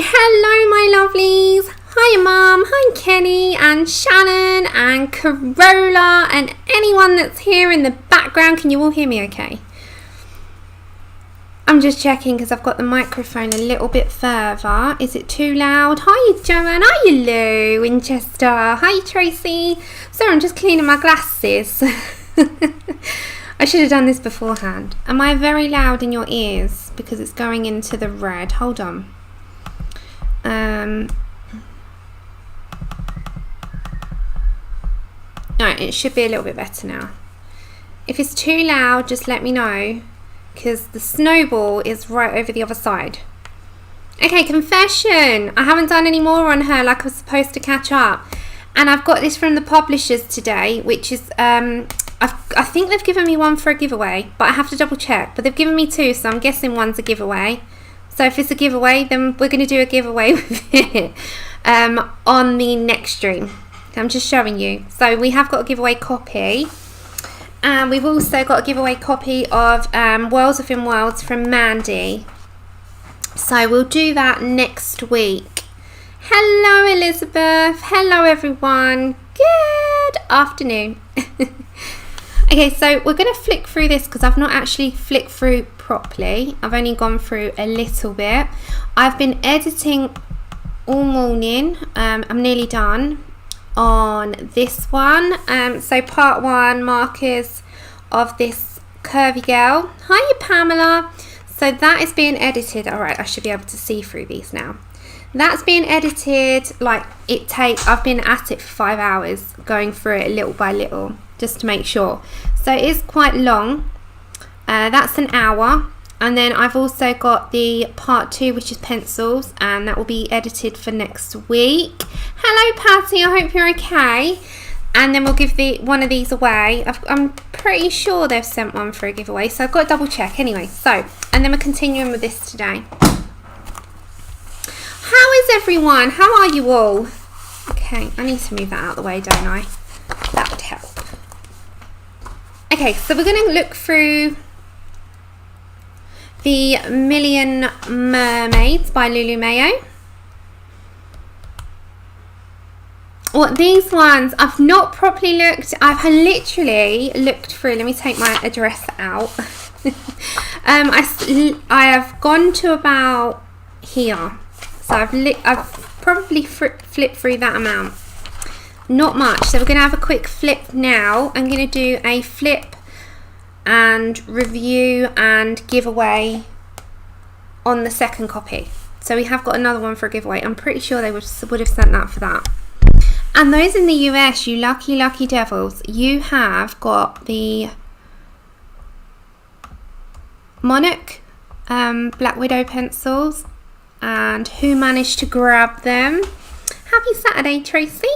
Hello my lovelies, hi Mum, hi Kenny and Shannon and Corolla and anyone that's here in the background. Can you all hear me okay? I'm just checking because I've got the microphone a little bit further. Is it too loud? Hi Joanne, hi Lou, Winchester, hi Tracy. Sorry, I'm just cleaning my glasses. I should have done this beforehand. Am I very loud in your ears? Because it's going into the red. Hold on. Alright, it should be a little bit better now. If it's too loud, just let me know, because the snowball is right over the other side. Okay, confession. I haven't done any more on her like I was supposed to catch up. And I've got this from the publishers today, which is, I think they've given me one for a giveaway, but I have to double check. But they've given me two, so I'm guessing one's a giveaway. So if it's a giveaway, then we're going to do a giveaway with it on the next stream. I'm just showing you. So we have got a giveaway copy. And we've also got a giveaway copy of Worlds Within Worlds from Mandy. So we'll do that next week. Hello Elizabeth. Hello everyone. Good afternoon. Okay, so we're going to flick through this because I've not actually flicked through properly. I've only gone through a little bit. I've been editing all morning. I'm nearly done on this one. So part one, markers of this curvy girl. Hiya Pamela. So that is being edited. All right, I should be able to see through these now. That's being edited like I've been at it for 5 hours going through it little by little just to make sure. So it is quite long. That's an hour. And then I've also got the part 2, which is pencils, and that will be edited for next week. Hello Patty, I hope you're okay. And then we'll give one of these away. I'm pretty sure they've sent one for a giveaway, so I've got to double check anyway. So, and then we're continuing with this today. How is everyone? How are you all? Okay, I need to move that out of the way, don't I? That would help. Okay, so we're going to look through the Million Mermaids by Lulu Mayo. Well, these ones, I've not properly looked. I've literally looked through. Let me take my address out. I have gone to about here. So I've probably flipped through that amount. Not much. So we're going to have a quick flip now. I'm going to do a flip and review and giveaway on the second copy. So we have got another one for a giveaway. I'm pretty sure they would have sent that for that. And those in the US, you lucky devils, you have got the Monarch Black Widow pencils. And who managed to grab them? Happy Saturday, Tracy.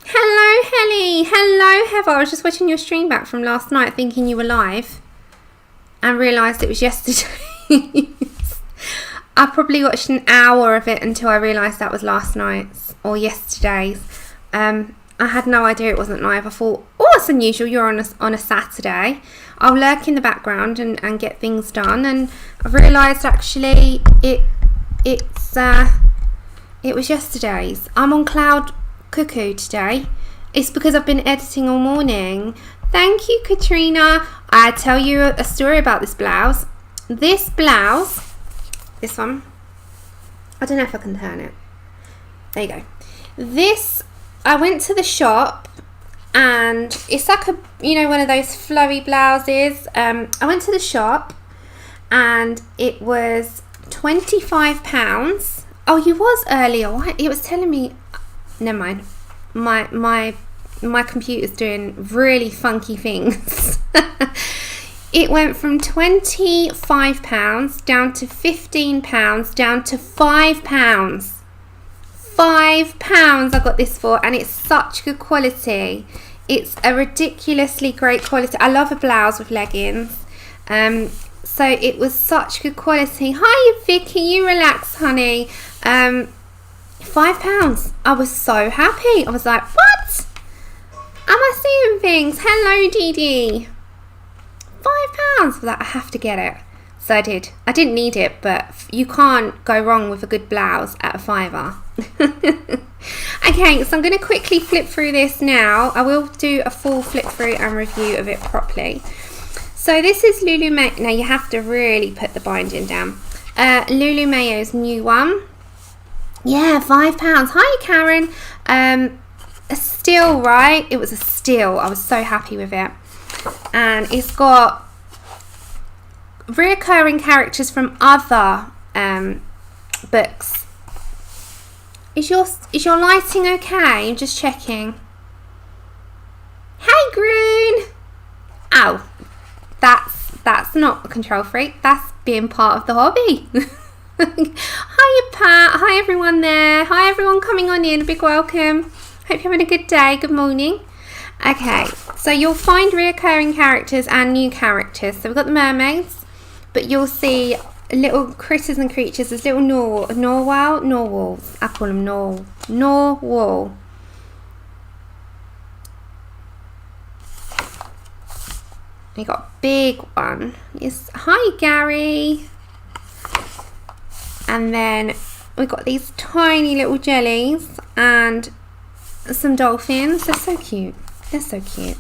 Hello, Helly. Hello, Heather. I was just watching your stream back from last night thinking you were live and realised it was yesterday. I probably watched an hour of it until I realised that was last night's or yesterday's. I had no idea it wasn't live. I thought, oh, that's unusual. You're on a Saturday. I'll lurk in the background and get things done. And I've realised actually it was yesterday's. I'm on cloud cuckoo today. It's because I've been editing all morning. Thank you, Katrina. I tell you a story about this blouse. This blouse, this one, I don't know if I can turn it. There you go. This, I went to the shop and it's like a, one of those flowy blouses. I went to the shop and it was £25. Oh, you was earlier. What? It was telling me. Never mind. My computer's doing really funky things. It went from £25 down to £15 down to £5. £5 I got this for, and it's such good quality. It's a ridiculously great quality. I love a blouse with leggings. So it was such good quality. Hi Vicky, you relax honey. £5. I was so happy. I was like, what? Am I seeing things? Hello Dee Dee. £5 for that. I have to get it. So I did. I didn't need it, but you can't go wrong with a good blouse at a £5. Okay, so I'm going to quickly flip through this now. I will do a full flip through and review of it properly. So this is Lulu May. Now you have to really put the binding down. Lulu Mayo's new one. Yeah, £5. Hi, Karen. A steal, right? It was a steal. I was so happy with it. And it's got reoccurring characters from other books. Is your lighting okay? I'm just checking. Hey, Green. Oh, that's not a control freak. That's being part of the hobby. Hiya, Pat. Hi, everyone there. Hi, everyone coming on in. A big welcome. Hope you're having a good day. Good morning. Okay, so you'll find reoccurring characters and new characters. So we've got the mermaids, but you'll see little critters and creatures. There's little narwhals. I call them narwhal. You got a big one. Yes. Hi, Gary. And then we've got these tiny little jellies and some dolphins. They're so cute. They're so cute.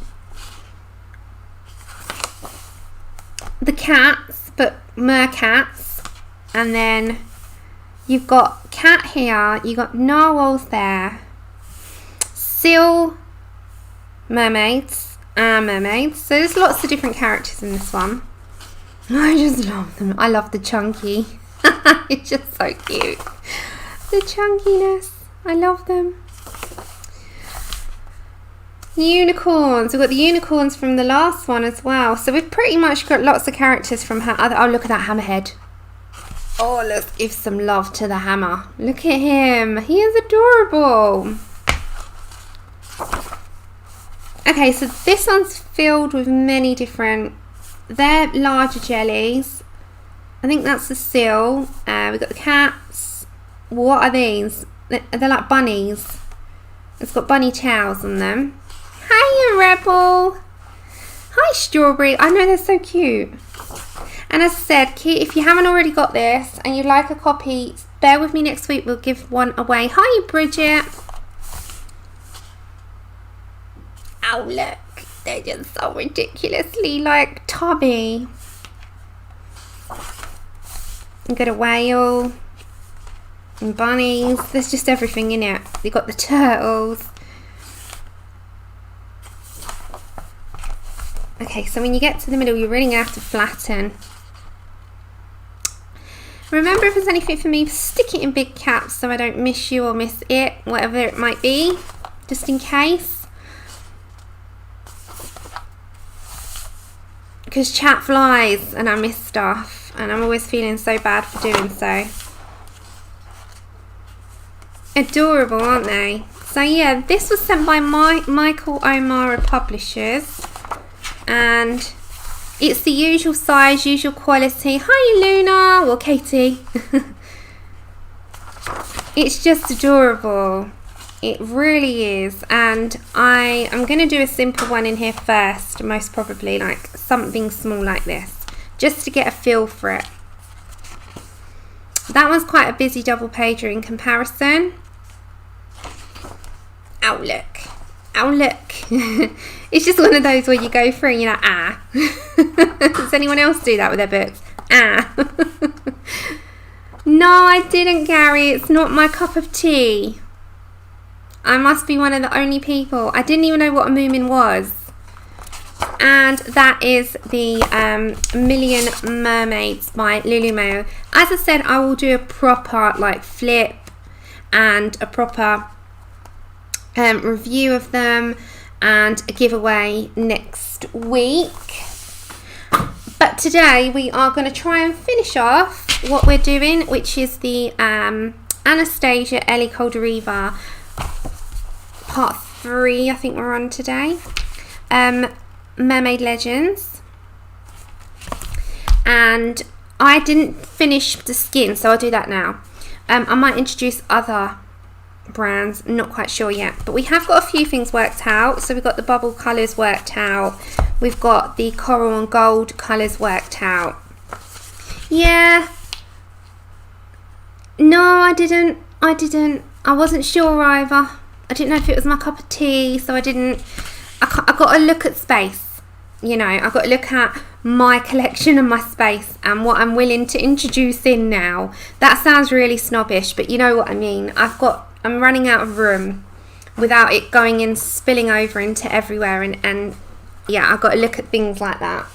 The cats, but mercats. And then you've got cat here. You've got narwhals there. Seal mermaids. Mermaids. So there's lots of different characters in this one. I just love them. I love the chunky. It's just so cute. The chunkiness. I love them. Unicorns. We've got the unicorns from the last one as well. So we've pretty much got lots of characters from her other. Oh, look at that hammerhead. Oh, let's give some love to the hammer. Look at him. He is adorable. Okay, so this one's filled with many different, they're larger jellies. I think that's the seal. We've got the cats. What are these? They're like bunnies. It's got bunny tails on them. Hiya, Rebel. Hi, Strawberry. I know, they're so cute. And as I said, if you haven't already got this and you'd like a copy, bear with me next week. We'll give one away. Hi, Bridget. Oh, look, they're just so ridiculously like tubby. You've got a whale and bunnies. There's just everything in it. You've got the turtles. Okay, so when you get to the middle, you're really going to have to flatten. Remember, if there's anything for me, stick it in big caps so I don't miss you or miss it, whatever it might be, just in case. Because chat flies and I miss stuff and I'm always feeling so bad for doing so. Adorable, aren't they? So yeah, this was sent by Michael O'Mara Publishers and it's the usual size, usual quality. Hi, Luna. Well, Katie. It's just adorable. It really is, and I am going to do a simple one in here first, most probably, like something small like this, just to get a feel for it. That one's quite a busy double pager in comparison. Oh, look. Oh, look. It's just one of those where you go through and you're like, ah. Does anyone else do that with their books? Ah. No, I didn't, Gary. It's not my cup of tea. I must be one of the only people. I didn't even know what a moomin was. And that is the Million Mermaids by Lulu Mayo. As I said, I will do a proper like flip and a proper review of them and a giveaway next week. But today we are going to try and finish off what we're doing, which is the Anastasia Ellie Colderiva part 3, I think we're on today. Mermaid Legends. And I didn't finish the skin, so I'll do that now. I might introduce other brands, not quite sure yet. But we have got a few things worked out. So we've got the bubble colours worked out. We've got the coral and gold colours worked out. Yeah. No, I didn't. I wasn't sure either. I didn't know if it was my cup of tea, so I didn't. I got to look at space. You know, I've got to look at my collection and my space and what I'm willing to introduce in now. That sounds really snobbish, but you know what I mean. I'm running out of room without it going in, spilling over into everywhere, and yeah, I've got to look at things like that.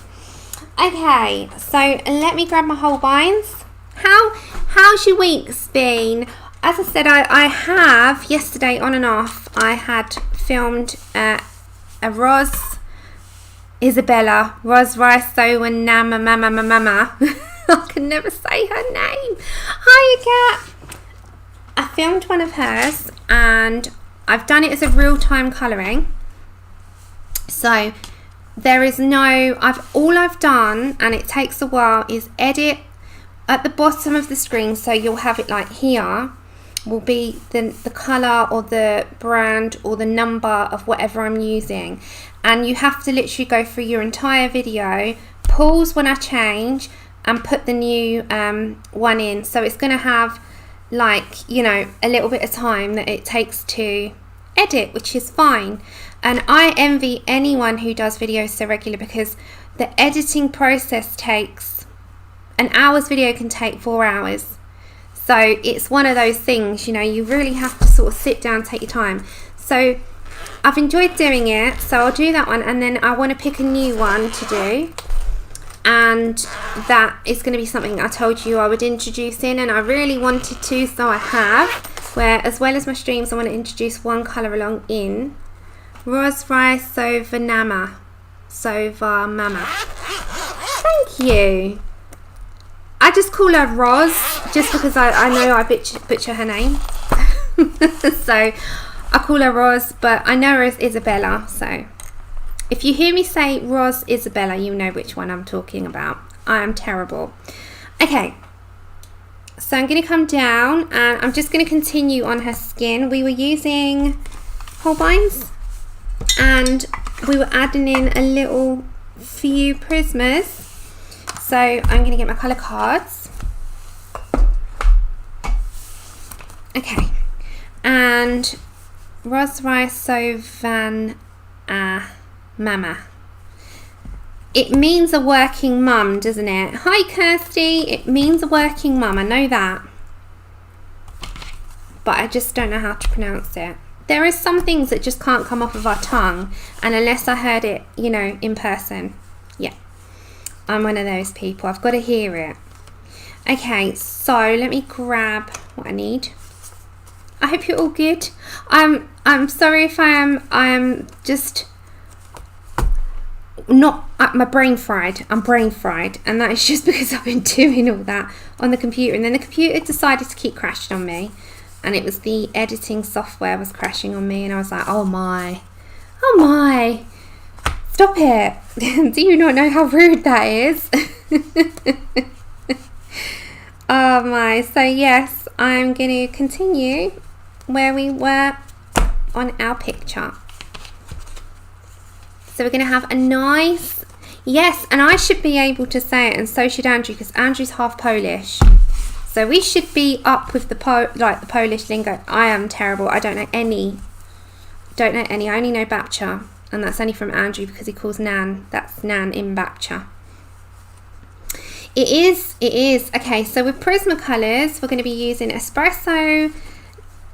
Okay, so let me grab my Holbeins. How's your week's been? As I said, I have yesterday on and off. I had filmed a Isabella Mama. I can never say her name. Hiya, cat. I filmed one of hers, and I've done it as a real-time colouring. So there is no, all I've done, and it takes a while, is edit at the bottom of the screen. So you'll have it like here will be the colour or the brand or the number of whatever I'm using, and you have to literally go through your entire video, pause when I change, and put the new one in. So it's going to have, like, you know, a little bit of time that it takes to edit, which is fine. And I envy anyone who does videos so regular, because the editing process takes an hour's video can take 4 hours. So it's one of those things, you know, you really have to sort of sit down, take your time. So I've enjoyed doing it, so I'll do that one, and then I want to pick a new one to do, and that is going to be something I told you I would introduce in, and I really wanted to, so I have, where as well as my streams, I want to introduce one colour along in Rosary Sova Mama. Thank you. I just call her Ros, just because I know I butcher her name. So I call her Ros, but I know her as Isabella. So if you hear me say Ros Isabella, you know which one I'm talking about. I am terrible. Okay, so I'm going to come down, and I'm just going to continue on her skin. We were using Holbeins, and we were adding in a little few Prismas. So I'm going to get my colour cards. Okay. And Rosary Sovan Mama. It means a working mum, doesn't it? Hi, Kirsty. It means a working mum. I know that. But I just don't know how to pronounce it. There is some things that just can't come off of our tongue. And unless I heard it, you know, in person. Yeah. I'm one of those people. I've got to hear it. Okay, so let me grab what I need. I hope you're all good. I'm sorry if I am just not my brain fried. I'm brain fried, and that is just because I've been doing all that on the computer, and then the computer decided to keep crashing on me, and it was the editing software was crashing on me, and I was like, oh my. Stop it. Do you not know how rude that is? Oh my. So yes, I'm going to continue where we were on our picture. So we're going to have a nice, yes, and I should be able to say it, and so should Andrew, because Andrew's half Polish. So we should be up with the Polish lingo. I am terrible. I don't know any. I only know Babcha. And that's only from Andrew because he calls Nan. That's Nan in Babcha. It is. Okay, so with Prismacolors, we're going to be using Espresso,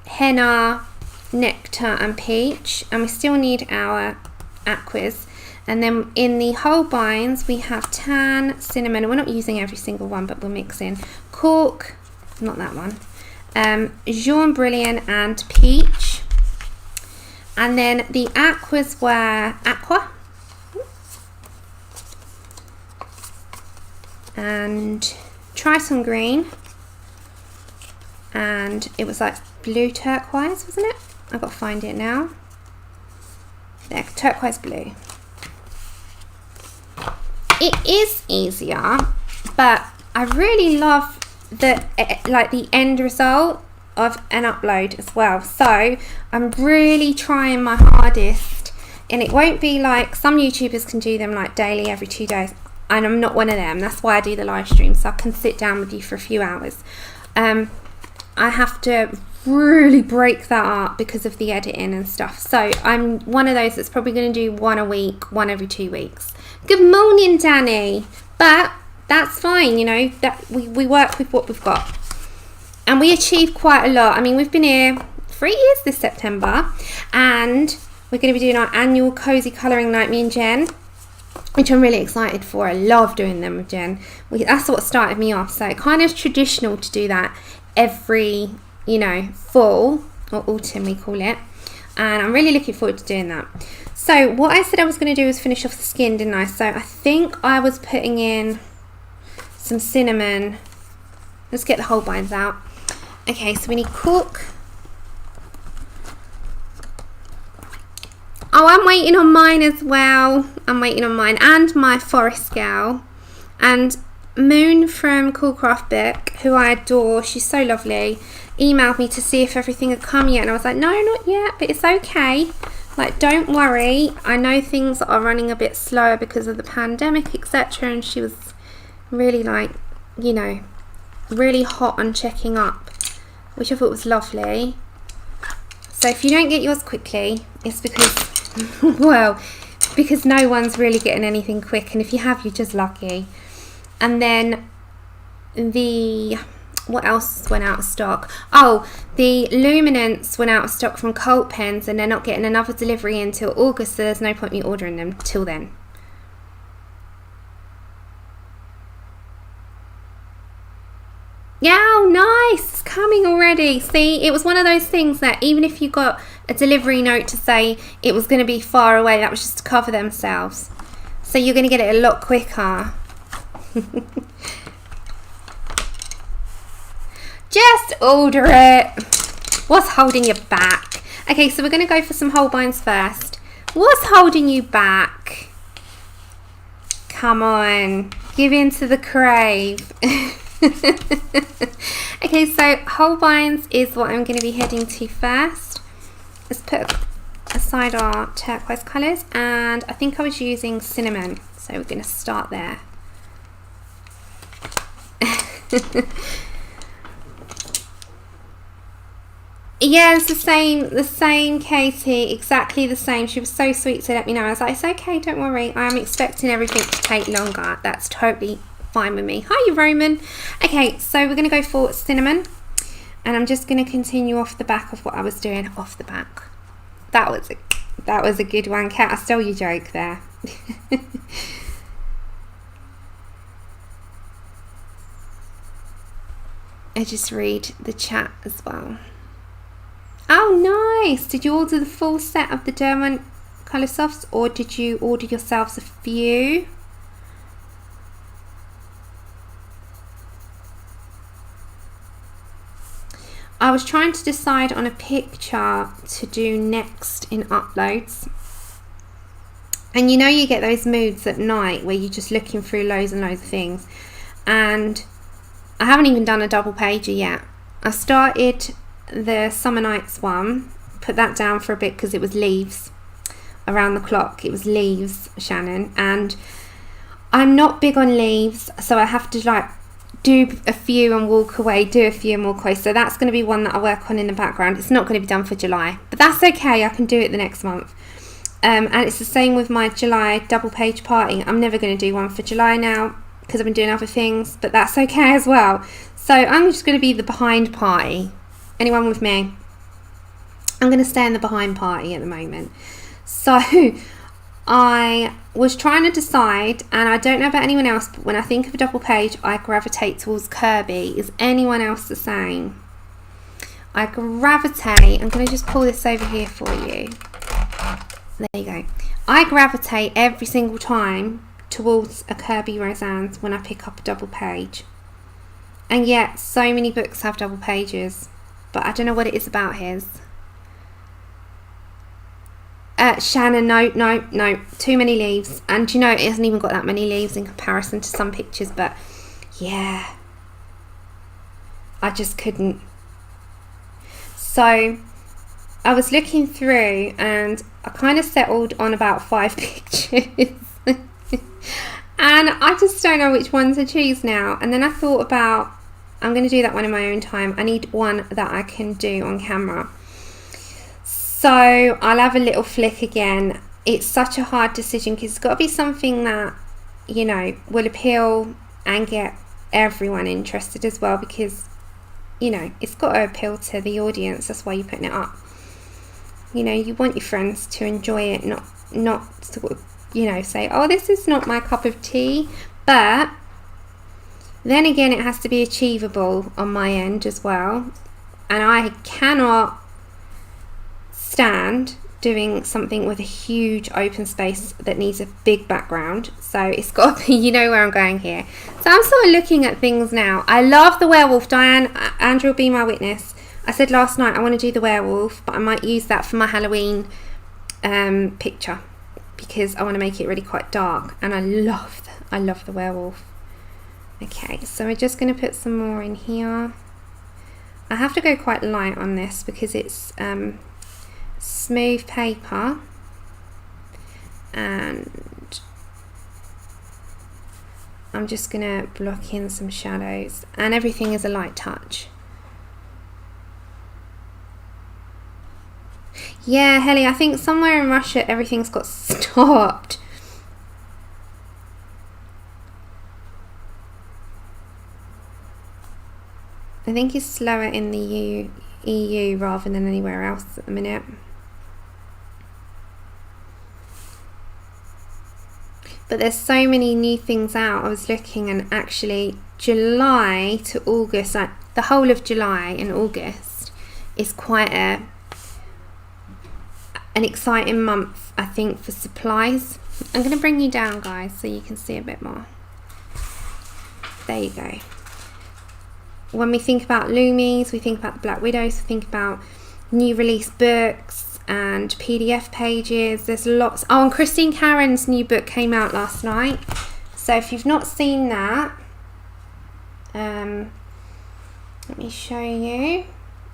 Henna, Nectar and Peach. And we still need our aquas. And then in the Holbeins, we have Tan, Cinnamon. We're not using every single one, but we'll mix in Cork, not that one, Jaune Brilliant and Peach. And then the aquas were Aqua and Triton Green, and it was like blue turquoise, wasn't it? I've got to find it now. There, turquoise blue. It is easier, but I really love the end result of an upload as well. So I'm really trying my hardest, and it won't be like some YouTubers can do them like daily, every 2 days. and I'm not one of them. That's why I do the live stream, so I can sit down with you for a few hours. I have to really break that up because of the editing and stuff. So I'm one of those that's probably going to do one a week, one every 2 weeks. Good morning, Danny. But that's fine, you know, that we work with what we've got. And we achieved quite a lot. I mean, we've been here 3 years this September, and we're going to be doing our annual cozy colouring night, me and Jen, which I'm really excited for. I love doing them with Jen. That's what started me off. So it kind of is traditional to do that every, you know, fall or autumn we call it, and I'm really looking forward to doing that. So what I said I was going to do is finish off the skin, didn't I? So I think I was putting in some cinnamon. Let's get the Holbeins out. Okay, so we need cork. Oh, I'm waiting on mine as well. I'm waiting on mine and my forest scale. And Moon from Cool Craft Book, who I adore, she's so lovely, emailed me to see if everything had come yet, and I was like, no, not yet, but it's okay. Like, don't worry. I know things are running a bit slower because of the pandemic, etc. And she was really, like, you know, really hot on checking up, which I thought was lovely. So if you don't get yours quickly, it's because, well, because no one's really getting anything quick, and if you have, you're just lucky. And then what else went out of stock? Oh, the luminants went out of stock from Colt Pens, and they're not getting another delivery until August, so there's no point me ordering them till then. Yeah, oh nice, it's coming already. See, it was one of those things that even if you got a delivery note to say it was going to be far away, that was just to cover themselves. So you're going to get it a lot quicker. Just order it. What's holding you back? Okay, so we're going to go for some Holbeins first. What's holding you back? Come on, give in to the crave. Okay, so Holbeins is what I'm going to be heading to first. Let's put aside our turquoise colours, and I think I was using cinnamon, so we're going to start there. Yeah, it's the same, Katie, exactly the same. She was so sweet to let me know. I was like, it's okay, don't worry. I'm expecting everything to take longer. That's totally fine with me. Hi, Roman. Okay, so we're going to go for cinnamon, and I'm just going to continue off the back of what I was doing off the back. That was a good one, Kat. I stole your joke there. I just read the chat as well. Oh, nice. Did you order the full set of the Derwent Colour Softs, or did you order yourselves a few? I was trying to decide on a picture to do next in uploads. And you know, you get those moods at night where you're just looking through loads and loads of things. And I haven't even done a double pager yet. I started the Summer Nights one, put that down for a bit because it was leaves around the clock. It was leaves, Shannon, and I'm not big on leaves, so I have to like do a few and walk away, do a few and walk away. So that's going to be one that I work on in the background. It's not going to be done for July, but that's okay. I can do it the next month. And it's the same with my July double page party. I'm never going to do one for July now because I've been doing other things, but that's okay as well. So I'm just going to be the behind party. Anyone with me? I'm going to stay in the behind party at the moment. So I was trying to decide, and I don't know about anyone else, but when I think of a double page, I gravitate towards Kirby. Is anyone else the same? I gravitate, I'm going to just pull this over here for you. There you go. I gravitate every single time towards a Kirby Roseanne's when I pick up a double page. And yet, so many books have double pages, but I don't know what it is about his. Shannon, no, too many leaves. And you know, it hasn't even got that many leaves in comparison to some pictures, but yeah, I just couldn't. So I was looking through and I kind of settled on about 5 pictures. And I just don't know which one to choose now. And then I thought about, I'm going to do that one in my own time. I need one that I can do on camera. So I'll have a little flick again. It's such a hard decision because it's got to be something that, you know, will appeal and get everyone interested as well, because, you know, it's got to appeal to the audience. That's why you're putting it up. You know, you want your friends to enjoy it, not sort of, you know, say, oh, this is not my cup of tea. But then again, it has to be achievable on my end as well. And I cannot stand doing something with a huge open space that needs a big background. So it's got to be, you know where I'm going here. So I'm sort of looking at things now. I love the werewolf. Diane, Andrew will be my witness. I said last night I want to do the werewolf, but I might use that for my Halloween picture, because I want to make it really quite dark, and I love the werewolf. Okay, so we're just going to put some more in here. I have to go quite light on this because it's smooth paper, and I'm just going to block in some shadows, and everything is a light touch. Yeah, Helly, I think somewhere in Russia everything's got stopped. I think it's slower in the EU rather than anywhere else at the minute. But there's so many new things out. I was looking, and actually July to August, like the whole of July and August, is quite an exciting month, I think, for supplies. I'm going to bring you down, guys, so you can see a bit more. There you go. When we think about Loomies, we think about the Black Widows, we think about new release books and PDF pages. There's lots. Oh, and Christine Karen's new book came out last night. So if you've not seen that, let me show you.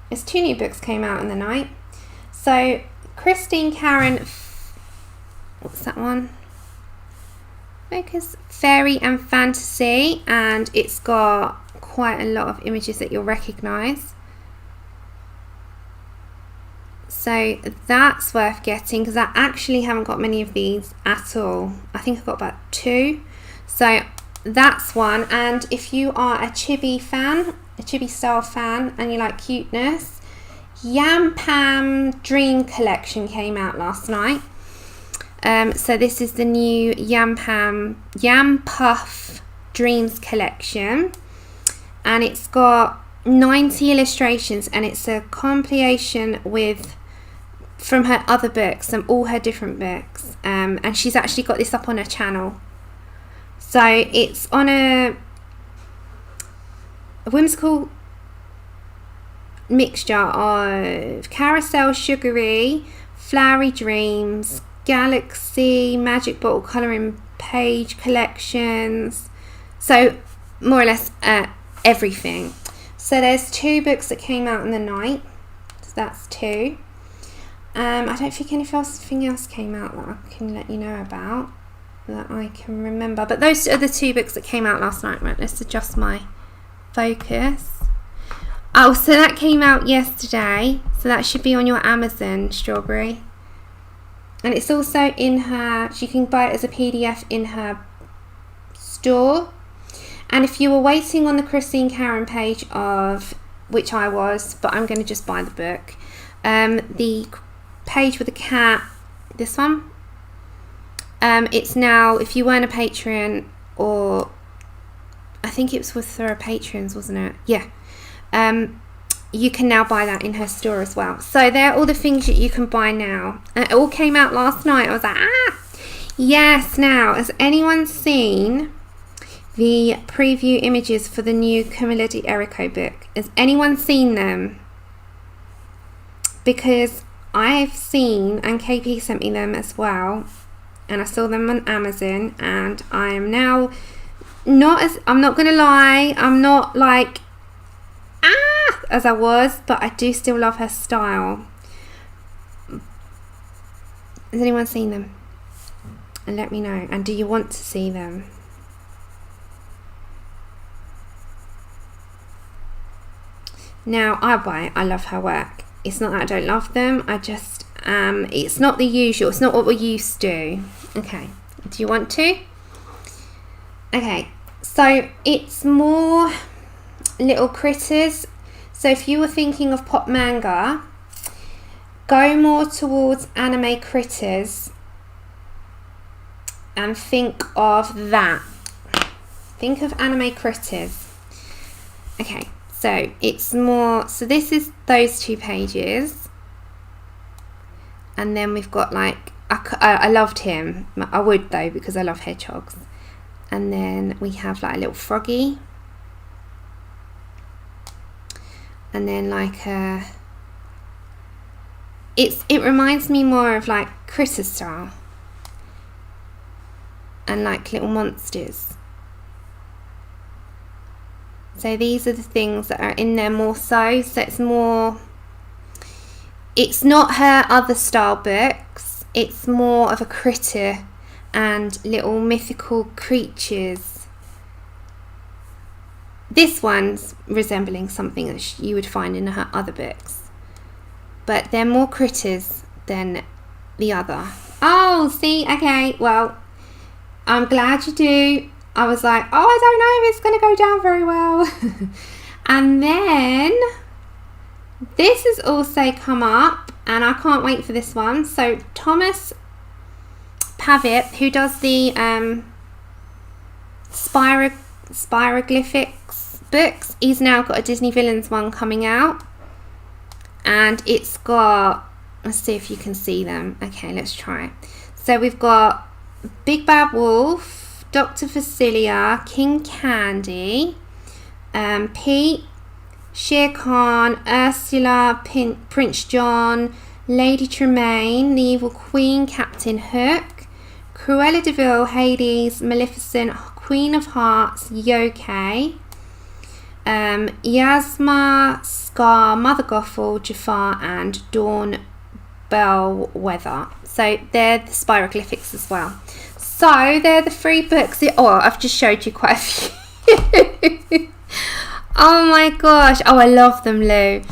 There's 2 new books came out in the night. So Christine Karen, what's that one? Focus, Fairy and Fantasy, and it's got quite a lot of images that you'll recognise. So that's worth getting, because I actually haven't got many of these at all. I think I've got about 2. So that's one. And if you are a chibi fan, a chibi style fan, and you like cuteness, Yam Pam Dream Collection came out last night. So this is the new Yam Puff Dreams Collection, and it's got 90 illustrations, and it's a compilation from her other books, all her different books, and she's actually got this up on her channel. So it's on a whimsical mixture of carousel, sugary, flowery dreams, galaxy, magic bottle colouring page collections, so more or less everything. So there's 2 books that came out in the night, so that's 2. I don't think anything else came out that I can let you know about that I can remember, but those are the 2 books that came out last night. Right, let's adjust my focus. Oh, so that came out yesterday, so that should be on your Amazon, Strawberry. And it's also in her, you can buy it as a PDF in her store. And if you were waiting on the Christine Karen page, of which I was, but I'm going to just buy the book, the page with the cat, this one, it's now, if you weren't a Patreon, or I think it was for patrons, wasn't it? Yeah. You can now buy that in her store as well. So they're all the things that you can buy now, and it all came out last night. I was like, yes. Now, has anyone seen the preview images for the new Camilla Di Erico book? Has anyone seen them? Because I've seen, and KP sent me them as well, and I saw them on Amazon, and I am now I'm not gonna lie, I'm not like as I was, but I do still love her style. Has anyone seen them? And let me know. And do you want to see them? Now I love her work. It's not that I don't love them, I just it's not the usual, it's not what we're used to. Okay, do you want to? Okay, so it's more little critters. So if you were thinking of pop manga, go more towards anime critters and think of that. Think of anime critters. Okay, so it's more, so this is those 2 pages, and then we've got like, I loved him. I would though, because I love hedgehogs. And then we have like a little froggy, and then like it reminds me more of like critter style and like little monsters. So these are the things that are in there more so it's more, it's not her other style books, it's more of a critter and little mythical creatures. This one's resembling something that you would find in her other books, but they're more critters than the other. Oh, see, okay, well, I'm glad you do. I was like, oh, I don't know if it's going to go down very well. And then this has also come up, and I can't wait for this one. So Thomas Pavitt, who does the Spiroglyphics books, he's now got a Disney Villains one coming out, and it's got, let's see if you can see them. Okay, let's try. So we've got Big Bad Wolf, Dr. Facilia, King Candy, Pete, Shere Khan, Ursula, Prince John, Lady Tremaine, the Evil Queen, Captain Hook, Cruella de Vil, Hades, Maleficent, Queen of Hearts, Yokai, Yasma, Scar, Mother Gothel, Jafar, and Dawn Bellwether. So they're the Spiroglyphics as well. So they're the 3 books. Oh, I've just showed you quite a few. Oh my gosh. Oh, I love them, Lou.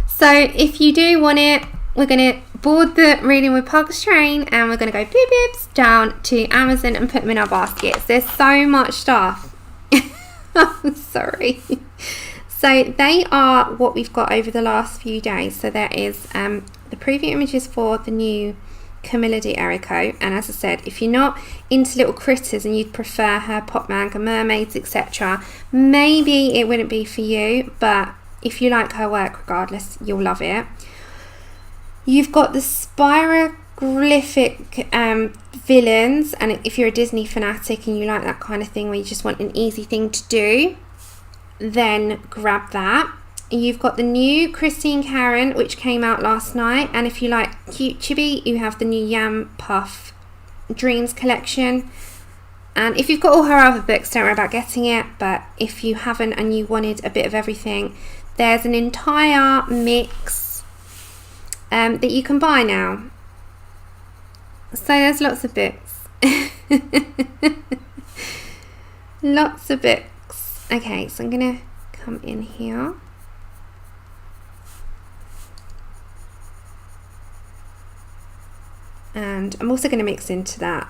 So if you do want it, we're going to board the Reading with Pugs train, and we're going to go beep beeps down to Amazon and put them in our baskets. There's so much stuff. I'm sorry. So they are what we've got over the last few days. So there is the preview images for the new Camilla D'Erico, and as I said, if you're not into little critters and you'd prefer her pop manga, mermaids, etc., maybe it wouldn't be for you, but if you like her work regardless, you'll love it. You've got the Spiroglyphic villains, and if you're a Disney fanatic and you like that kind of thing where you just want an easy thing to do, then grab that. You've got the new Christine Karen, which came out last night, and if you like cute chibi, you have the new Yam Puff Dreams collection. And if you've got all her other books, don't worry about getting it, but if you haven't and you wanted a bit of everything, there's an entire mix that you can buy now. So there's lots of books. Lots of books. Okay, so I'm gonna come in here. And I'm also going to mix into that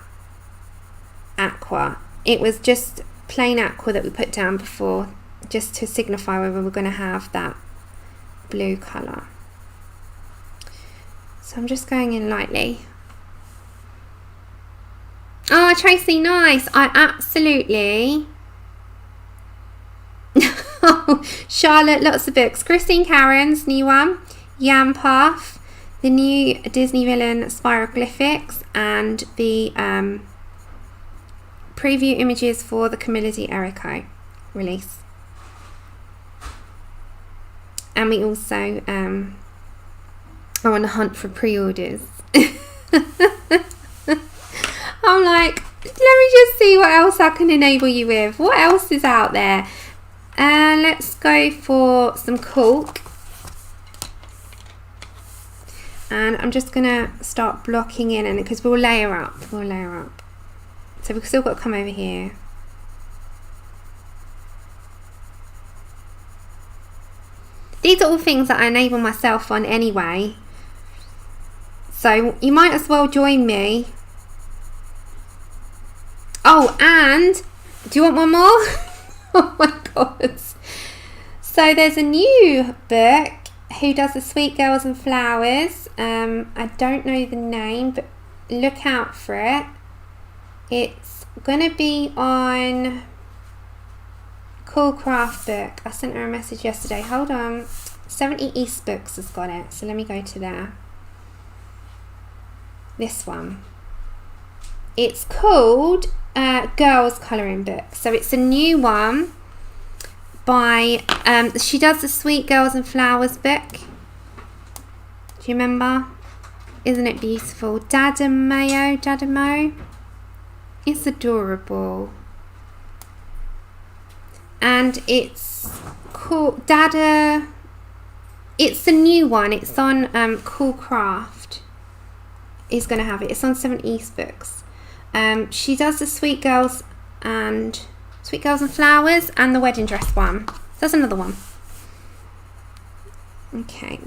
aqua. It was just plain aqua that we put down before, just to signify whether we're going to have that blue colour. So I'm just going in lightly. Oh, Tracy, nice. I absolutely... Charlotte, lots of books. Christine Karen's new one, Yam Puff, the new Disney villain Spiroglyphics, and the preview images for the Camilla D'Erico release. And we also are on the hunt for pre-orders. I'm like, let me just see what else I can enable you with. What else is out there? Let's go for some cork. And I'm just going to start blocking in, and because we'll layer up. So we've still got to come over here. These are all things that I enable myself on anyway. So you might as well join me. Oh, and do you want one more? Oh my god. So there's a new book who does the Sweet Girls and Flowers. I don't know the name, but look out for it. It's gonna be on Cool Craft Book. I sent her a message yesterday. Hold on. 70 East Books has got it. So let me go to there. This one. It's called Girls Colouring Book. So it's a new one by she does the Sweet Girls and Flowers book. Do you remember? Isn't it beautiful? Dadamo. It's adorable. And it's called Dada. It's the new one. It's on Cool Craft. Is going to have it. It's on 7 East Books. She does the Sweet Girls and Flowers and the wedding dress one. That's another one. Okay,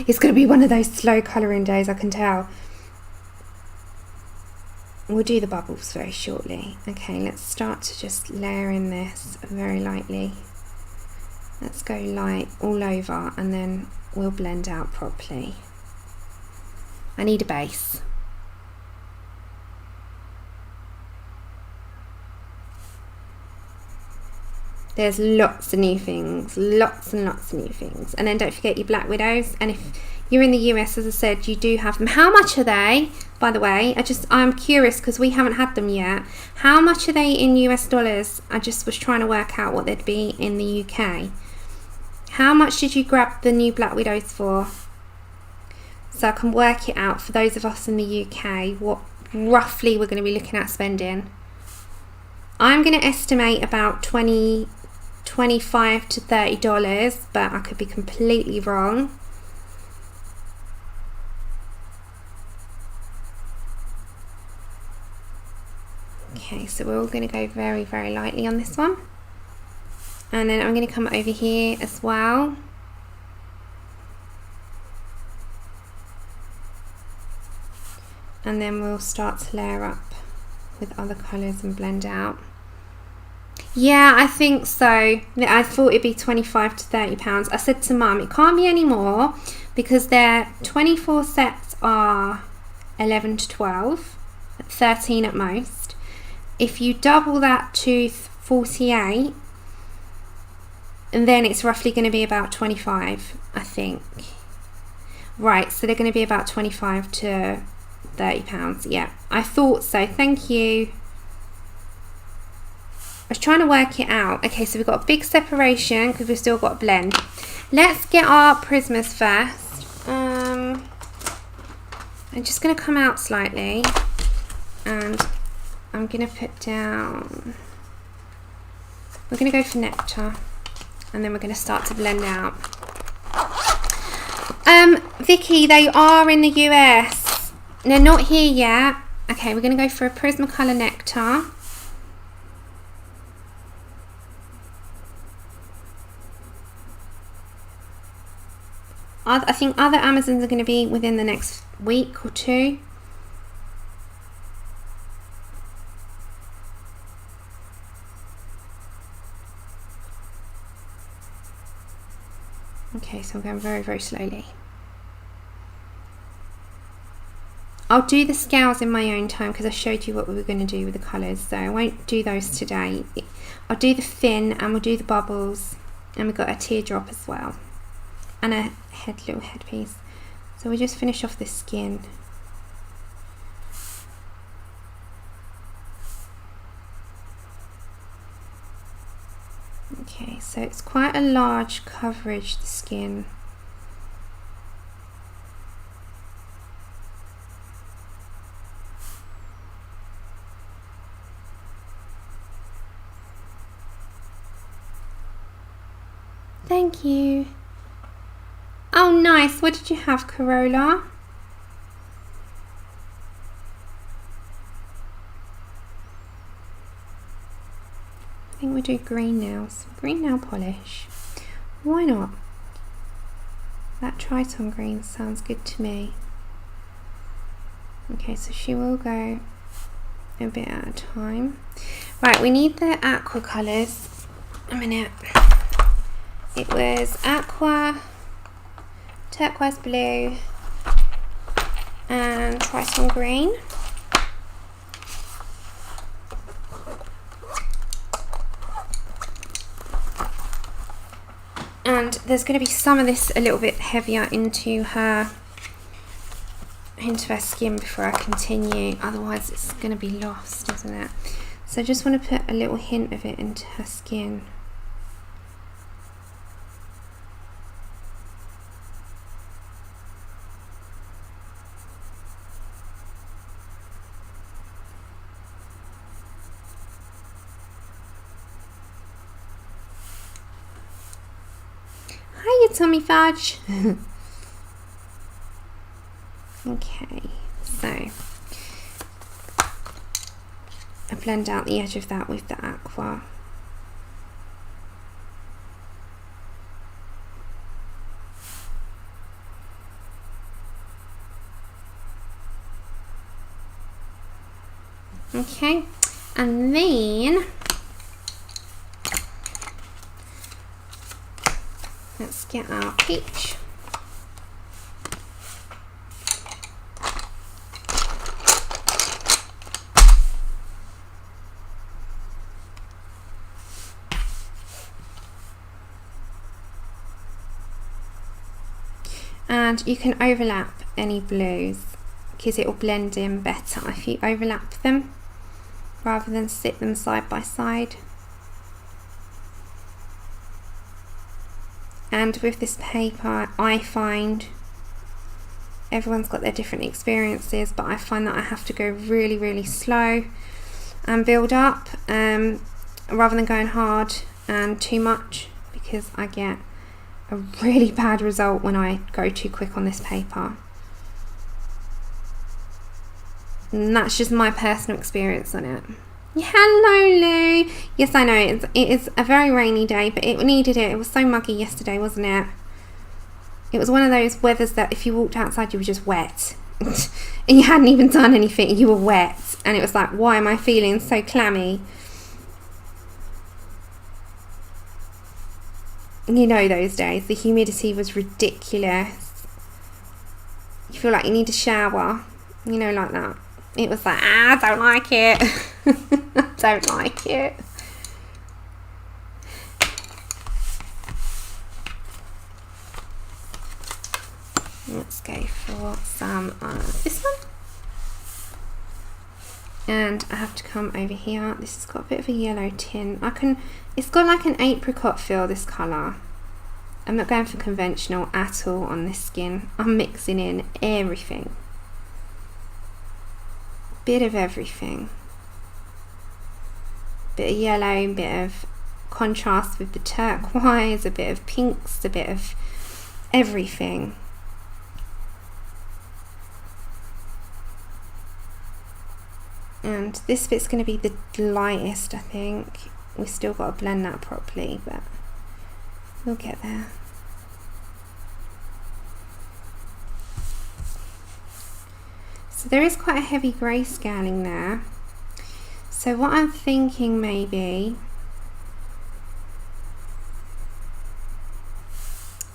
it's gonna be one of those slow colouring days, I can tell. We'll do the bubbles very shortly. Okay, let's start to just layer in this very lightly. Let's go light all over and then we'll blend out properly. I need a base. There's lots of new things, lots and lots of new things. And then don't forget your Black Widows. And if you're in the US, as I said, you do have them. How much are they, by the way? I'm curious because we haven't had them yet. How much are they in US dollars? I just was trying to work out what they'd be in the UK. How much did you grab the new Black Widows for? So I can work it out for those of us in the UK, what roughly we're going to be looking at spending. I'm going to estimate about $25 to $30, but I could be completely wrong. Okay, so we're all going to go very, very lightly on this one. And then I'm going to come over here as well. And then we'll start to layer up with other colours and blend out. Yeah, I think so. I thought it'd be 25 to 30 pounds. I said to Mum, it can't be any more because their 24 sets are 11 to 12, 13 at most. If you double that to 48, and then it's roughly going to be about 25, I think. Right, so they're going to be about 25 to 30 pounds. Yeah, I thought so. Thank you. I was trying to work it out. Okay, so we've got a big separation because we've still got a blend. Let's get our Prismas first. I'm just going to come out slightly and I'm going to put down, we're going to go for Nectar and then we're going to start to blend out. Vicky, they are in the US. They're not here yet. Okay, we're going to go for a Prismacolor Nectar. I think other Amazons are going to be within the next week or two. Okay, so I'm going very, very slowly. I'll do the scales in my own time because I showed you what we were going to do with the colours, so I won't do those today. I'll do the fin and we'll do the bubbles, and we've got a teardrop as well and a little headpiece. So we'll just finish off the skin. Okay, so it's quite a large coverage, the skin. Thank you. Oh, nice. What did you have, Corolla? I think we'll do green nails. Green nail polish. Why not? That Triton green sounds good to me. Okay, so she will go a bit at a time. Right, we need the aqua colours. A minute. It was aqua, turquoise blue, and Triton green. And there's going to be some of this a little bit heavier into her skin before I continue, otherwise it's going to be lost, isn't it? So I just want to put a little hint of it into her skin. Hiya, Tommy Fudge. Okay, so I blend out the edge of that with the aqua. Okay, and then let's get our peach. And you can overlap any blues because it will blend in better if you overlap them rather than sit them side by side. And with this paper, I find everyone's got their different experiences, but I find that I have to go really, really slow and build up rather than going hard and too much, because I get a really bad result when I go too quick on this paper. And that's just my personal experience on it. Hello, Lou. Yes, I know it is a very rainy day, but it needed it. It was so muggy yesterday, wasn't it? It was one of those weathers that if you walked outside you were just wet and you hadn't even done anything, you were wet, and it was like, why am I feeling so clammy? You know, those days the humidity was ridiculous. You feel like you need a shower, you know, like that. It was like, I don't like it. I don't like it. Let's go for some of this one. And I have to come over here. This has got a bit of a yellow tint. It's got like an apricot feel, this colour. I'm not going for conventional at all on this skin. I'm mixing in everything. Bit of everything. Bit of yellow, bit of contrast with the turquoise, a bit of pinks, a bit of everything. And this bit's going to be the lightest, I think. We've still got to blend that properly, but we'll get there. So there is quite a heavy grayscaling there. So what I'm thinking maybe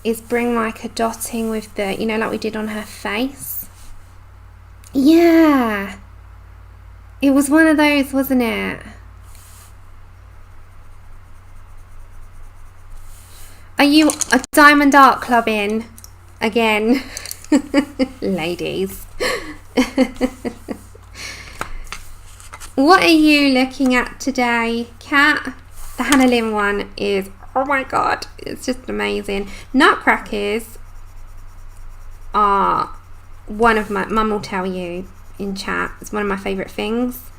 is bring like a dotting with the, you know, like we did on her face. Yeah. It was one of those, wasn't it? Are you a Diamond Art Club in again? Ladies. What are you looking at today, Kat? The Hannah Lynn one is, oh my god, it's just amazing. Nutcrackers are one of my, Mum will tell you in chat, it's one of my favourite things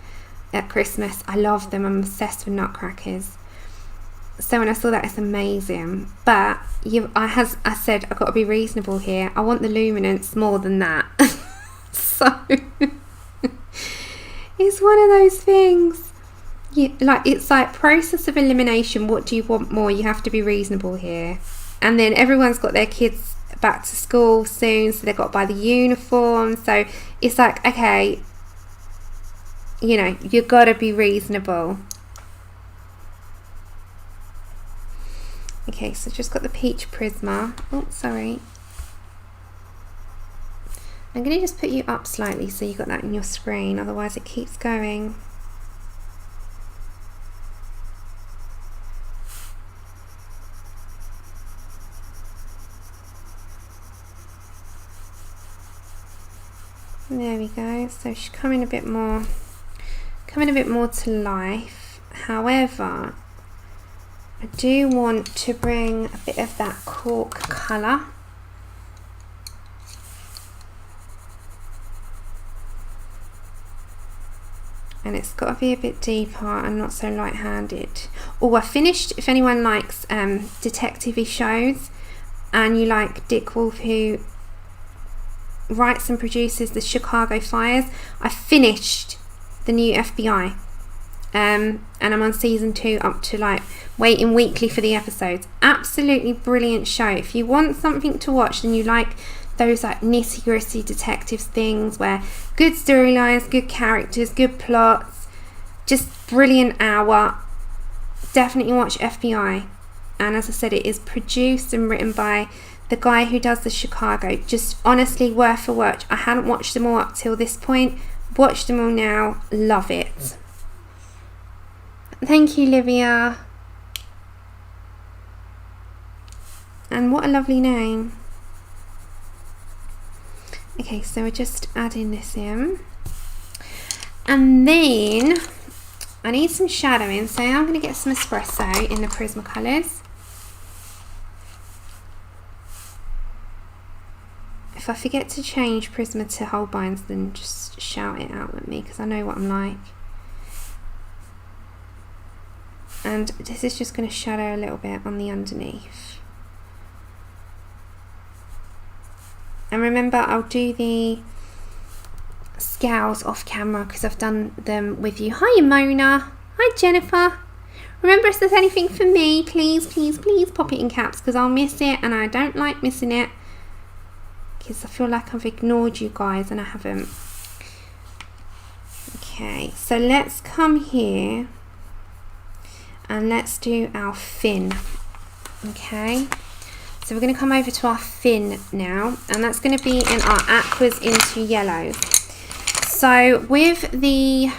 at Christmas. I love them. I'm obsessed with nutcrackers. So when I saw that, it's amazing. But I said I've got to be reasonable here. I want the luminance more than that. So it's one of those things. It's like process of elimination. What do you want more? You have to be reasonable here. And then everyone's got their kids' back to school soon, so they've got to buy the uniform. So it's like, okay, you know, you've got to be reasonable. Okay, so just got the peach Prisma. Oh, sorry. I'm going to just put you up slightly so you've got that in your screen, otherwise it keeps going. There we go. So she's coming a bit more to life. However, I do want to bring a bit of that cork colour. And it's got to be a bit deeper and not so light-handed. Oh, I finished, if anyone likes detective-y shows and you like Dick Wolf, who writes and produces the Chicago Fires, I finished the new FBI. And I'm on season 2, up to like waiting weekly for the episodes. Absolutely brilliant show. If you want something to watch and you like those like nitty-gritty detectives things where good storylines, good characters, good plots, just brilliant hour, definitely watch FBI. And as I said, it is produced and written by the guy who does the Chicago. Just honestly worth a watch. I hadn't watched them all up till this point. Watched them all now. Love it. Thank you, Livia. And what a lovely name. Okay, so we're just adding this in. And then I need some shadowing, so I'm going to get some espresso in the Prismacolors. If I forget to change Prisma to Holbeins, then just shout it out at me, because I know what I'm like. And this is just going to shadow a little bit on the underneath. And remember, I'll do the scales off camera because I've done them with you. Hi, Mona. Hi, Jennifer. Remember, if there's anything for me, please, please, please pop it in caps, because I'll miss it and I don't like missing it, because I feel like I've ignored you guys and I haven't. Okay, so let's come here and let's do our fin. Okay. So we're going to come over to our fin now, and that's going to be in our aquas into yellows. So with the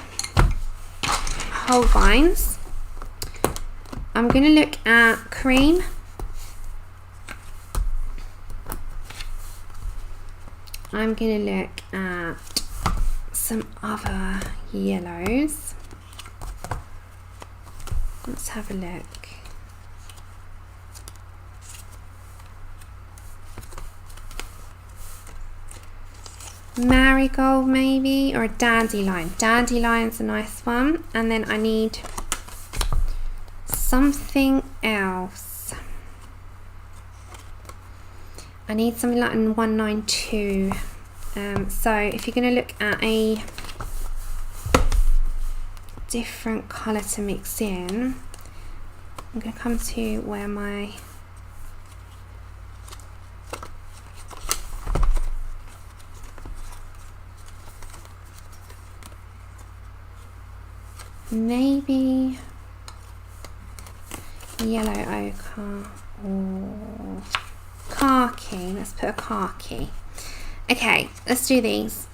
Holbeins, I'm going to look at cream. I'm going to look at some other yellows. Let's have a look. Marigold maybe, or a dandelion. Dandelion's a nice one. And then I need something else. I need something like an 192. So if you're going to look at a different colour to mix in, I'm going to come to where my maybe yellow ochre or khaki. Let's put a khaki. Okay, let's do these.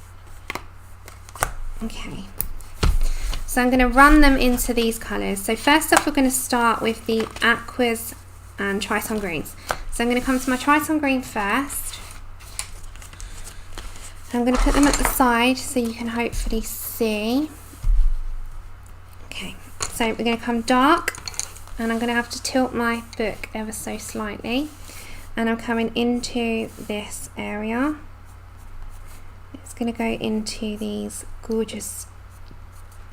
Okay, so I'm going to run them into these colours. So first off, we're going to start with the aquas and tritone greens. So I'm going to come to my tritone green first. I'm going to put them at the side so you can hopefully see. Okay, so we're going to come dark, and I'm going to have to tilt my book ever so slightly, and I'm coming into this area. It's going to go into these gorgeous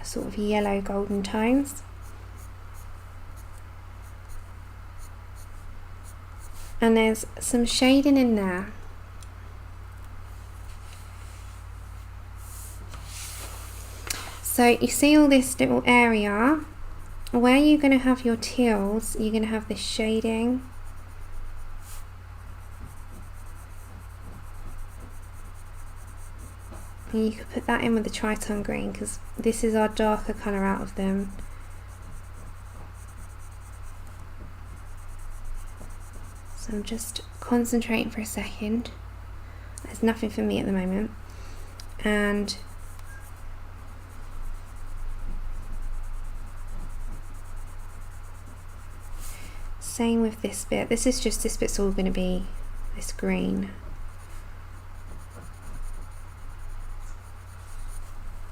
sort of yellow golden tones, and there's some shading in there. So you see all this little area where you're going to have your teals, you're going to have this shading. And you could put that in with the Triton green, because this is our darker colour out of them. So I'm just concentrating for a second. There's nothing for me at the moment. And same with this bit. This bit's all going to be this green.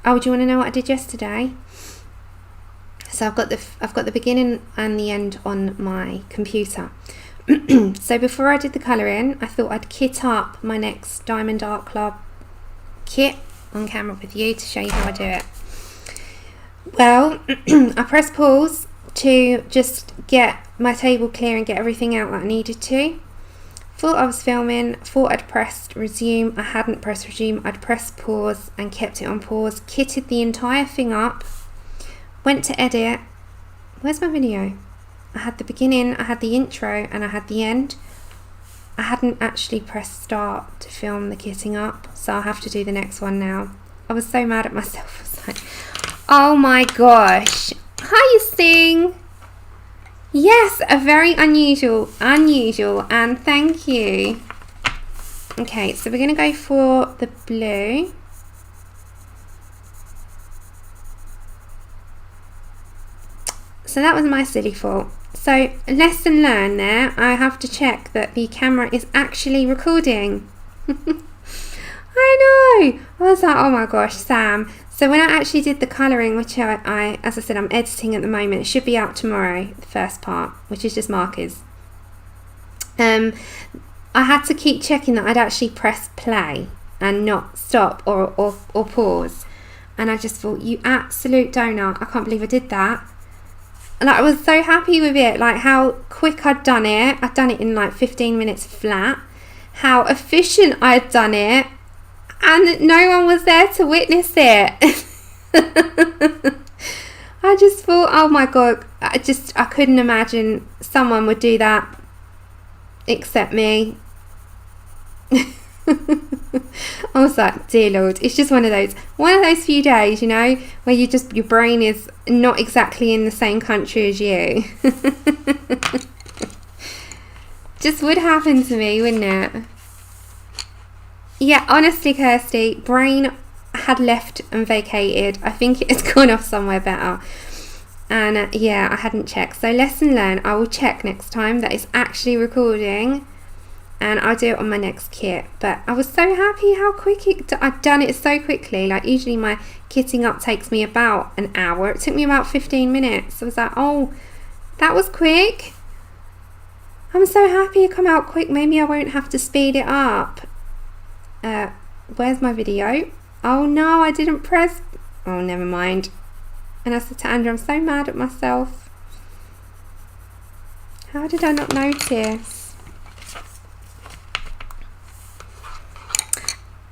Oh, do you want to know what I did yesterday? So I've got the beginning and the end on my computer. So before I did the colouring, I thought I'd kit up my next Diamond Art Club kit on camera with you to show you how I do it. Well, I pressed pause to just get my table clear and get everything out that I needed to. Thought I was filming, thought I'd pressed resume. I hadn't pressed resume. I'd pressed pause and kept it on pause. Kitted the entire thing up. Went to edit. Where's my video? I had the beginning, I had the intro, and I had the end. I hadn't actually pressed start to film the kitting up, so I'll have to do the next one now. I was so mad at myself. I was like, oh my gosh. Hi, Sting. Yes, a very unusual, and thank you. Okay, so we're going to go for the blue. So that was my silly fault. So lesson learned there. I have to check that the camera is actually recording. I know. I was like, oh my gosh, Sam. So when I actually did the colouring, which I, as I said, I'm editing at the moment. It should be out tomorrow, the first part, which is just markers. I had to keep checking that I'd actually press play and not stop or pause. And I just thought, you absolute donut. I can't believe I did that. Like, I was so happy with it, like how quick I'd done it. I'd done it in like 15 minutes flat. How efficient I'd done it. And no one was there to witness it. I just thought, oh my God, I couldn't imagine someone would do that except me. I was like, dear Lord, it's just one of those few days, you know, where your brain is not exactly in the same country as you. Just would happen to me, wouldn't it? Yeah, honestly, Kirsty, brain had left and vacated. I think it has gone off somewhere better. And yeah, I hadn't checked. So lesson learned, I will check next time that it's actually recording. And I'll do it on my next kit. But I was so happy how quick I'd done it so quickly. Like, usually my kitting up takes me about an hour. It took me about 15 minutes. I was like, oh, that was quick. I'm so happy it come out quick. Maybe I won't have to speed it up. Where's my video? Oh no, I didn't press. Oh, never mind. And I said to Andrew, I'm so mad at myself. How did I not notice?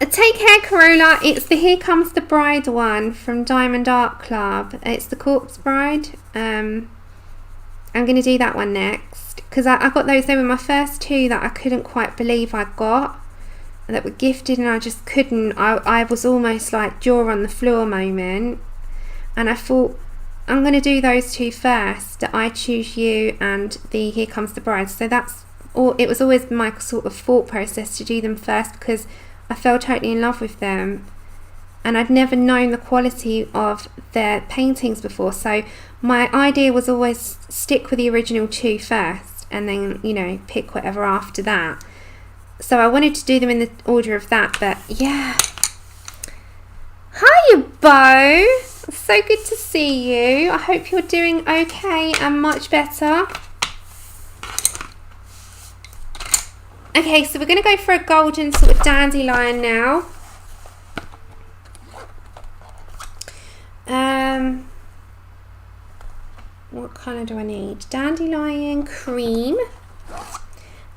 Take care, Corolla. It's the Here Comes the Bride one from Diamond Art Club. It's the Corpse Bride. I'm going to do that one next, because I got those. They were my first two that I couldn't quite believe I got, that were gifted, and I just couldn't. I was almost like jaw on the floor moment, and I thought, I'm going to do those two first, the I Choose You and the Here Comes the Bride. So that's all. It was always my sort of thought process to do them first, because I fell totally in love with them, and I'd never known the quality of their paintings before. So my idea was always stick with the original two first, and then, you know, pick whatever after that. So I wanted to do them in the order of that, but yeah. Hiya, Bo. So good to see you. I hope you're doing okay and much better. Okay, so we're going to go for a golden sort of dandelion now. What colour do I need? Dandelion cream.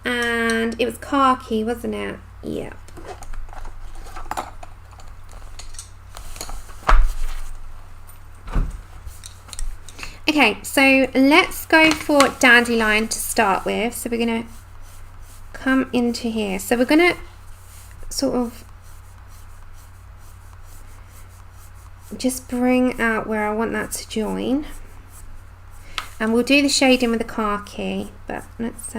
And it was khaki, wasn't it? Yeah. Okay, so let's go for dandelion to start with. So we're going to come into here. So we're going to sort of just bring out where I want that to join, and we'll do the shading with the khaki, but let's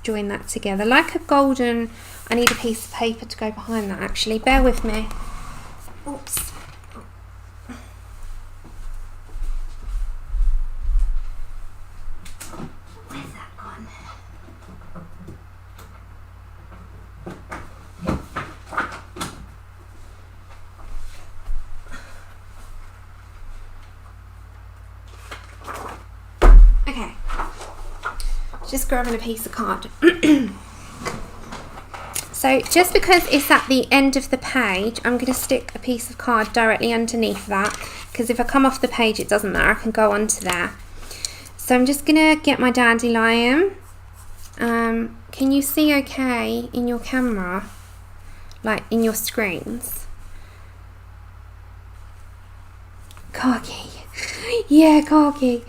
join that together like a golden. I need a piece of paper to go behind that, actually. Bear with me. Oops. Where's that gone? Okay. Just grabbing a piece of card. So just because it's at the end of the page, I'm going to stick a piece of card directly underneath that, because if I come off the page it doesn't matter, I can go onto there. So I'm just going to get my dandelion. Can you see okay in your camera, like in your screens? Khaki. Yeah, khaki.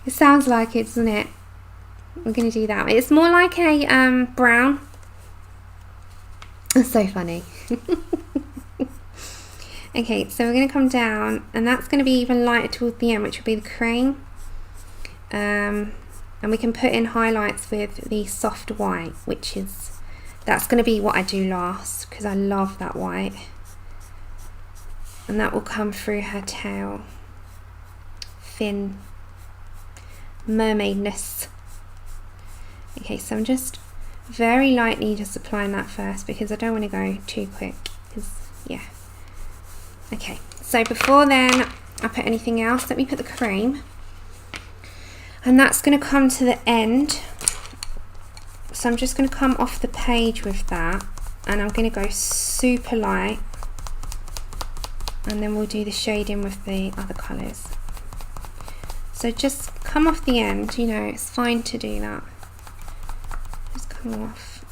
It sounds like it, doesn't it? We're going to do that. It's more like a brown. That's so funny. Okay, so we're going to come down, and that's going to be even lighter towards the end, which will be the cream. And we can put in highlights with the soft white, that's going to be what I do last, because I love that white. And that will come through her tail. Fin. Mermaidness. Okay, so I'm just very lightly just applying that first, because I don't want to go too quick, because yeah. Okay, so before then I put anything else, let me put the cream, and that's going to come to the end. So I'm just going to come off the page with that, and I'm going to go super light, and then we'll do the shading with the other colours. So just come off the end, you know, it's fine to do that. Just come off.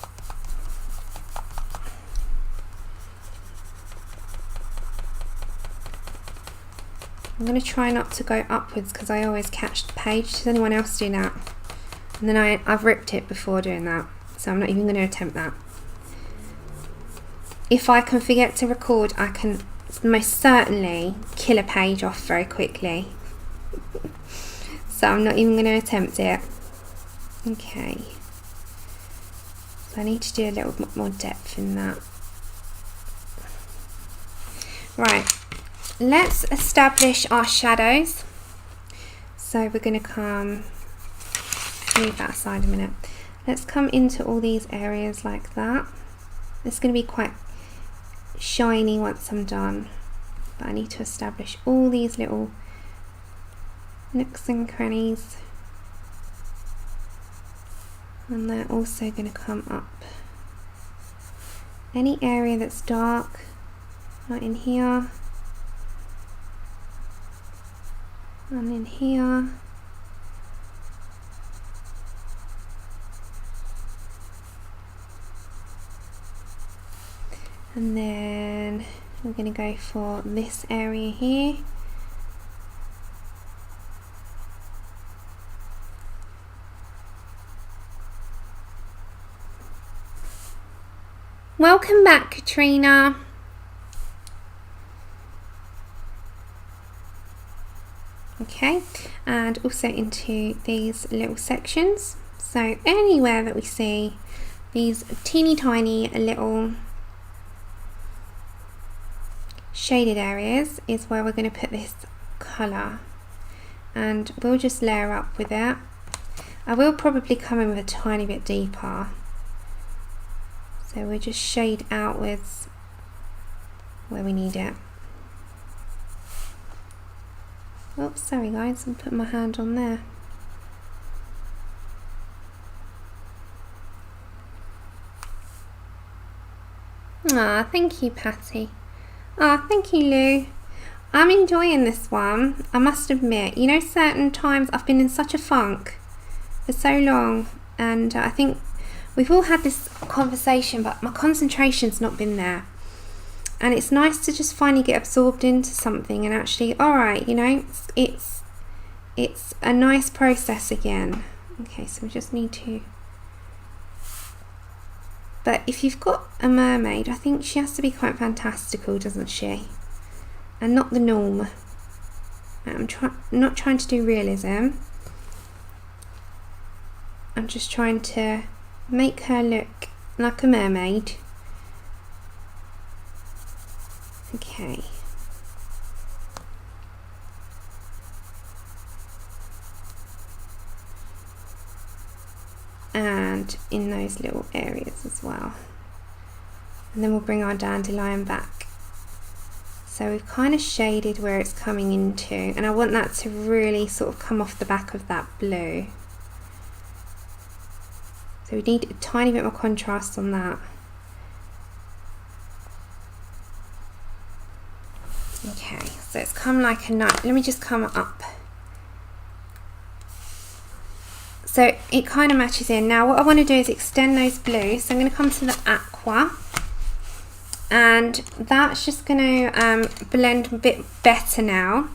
I'm going to try not to go upwards, because I always catch the page. Does anyone else do that? And then I've ripped it before doing that, so I'm not even going to attempt that. If I can forget to record, I can most certainly kill a page off very quickly. So I'm not even going to attempt it. Okay. So I need to do a little bit more depth in that. Right. Let's establish our shadows. So we're going to come, move that aside a minute. Let's come into all these areas like that. It's going to be quite shiny once I'm done, but I need to establish all these little nooks and crannies, and they're also going to come up. Any area that's dark, like in here, and in here, and then we're going to go for this area here. Welcome back, Katrina. Okay, and also into these little sections. So anywhere that we see these teeny tiny little shaded areas is where we're going to put this colour, and we'll just layer up with it. I will probably come in with a tiny bit deeper. So we'll just shade outwards where we need it. Oops, sorry guys, I'm putting my hand on there. Ah, thank you, Patty. Ah, thank you, Lou. I'm enjoying this one, I must admit. You know, certain times I've been in such a funk for so long, and I think we've all had this conversation, but my concentration's not been there. And it's nice to just finally get absorbed into something and actually, alright, you know, it's a nice process again. Okay, so we just need to... But if you've got a mermaid, I think she has to be quite fantastical, doesn't she? and not the norm. I'm not trying to do realism. I'm just trying to make her look like a mermaid. Okay. And in those little areas as well. And then we'll bring our dandelion back. So we've kind of shaded where it's coming into, and I want that to really sort of come off the back of that blue. So we need a tiny bit more contrast on that. Okay, so it's come like a nut. Let me just come up. So it kind of matches in. Now what I want to do is extend those blues. So I'm going to come to the aqua. And that's just going to blend a bit better now.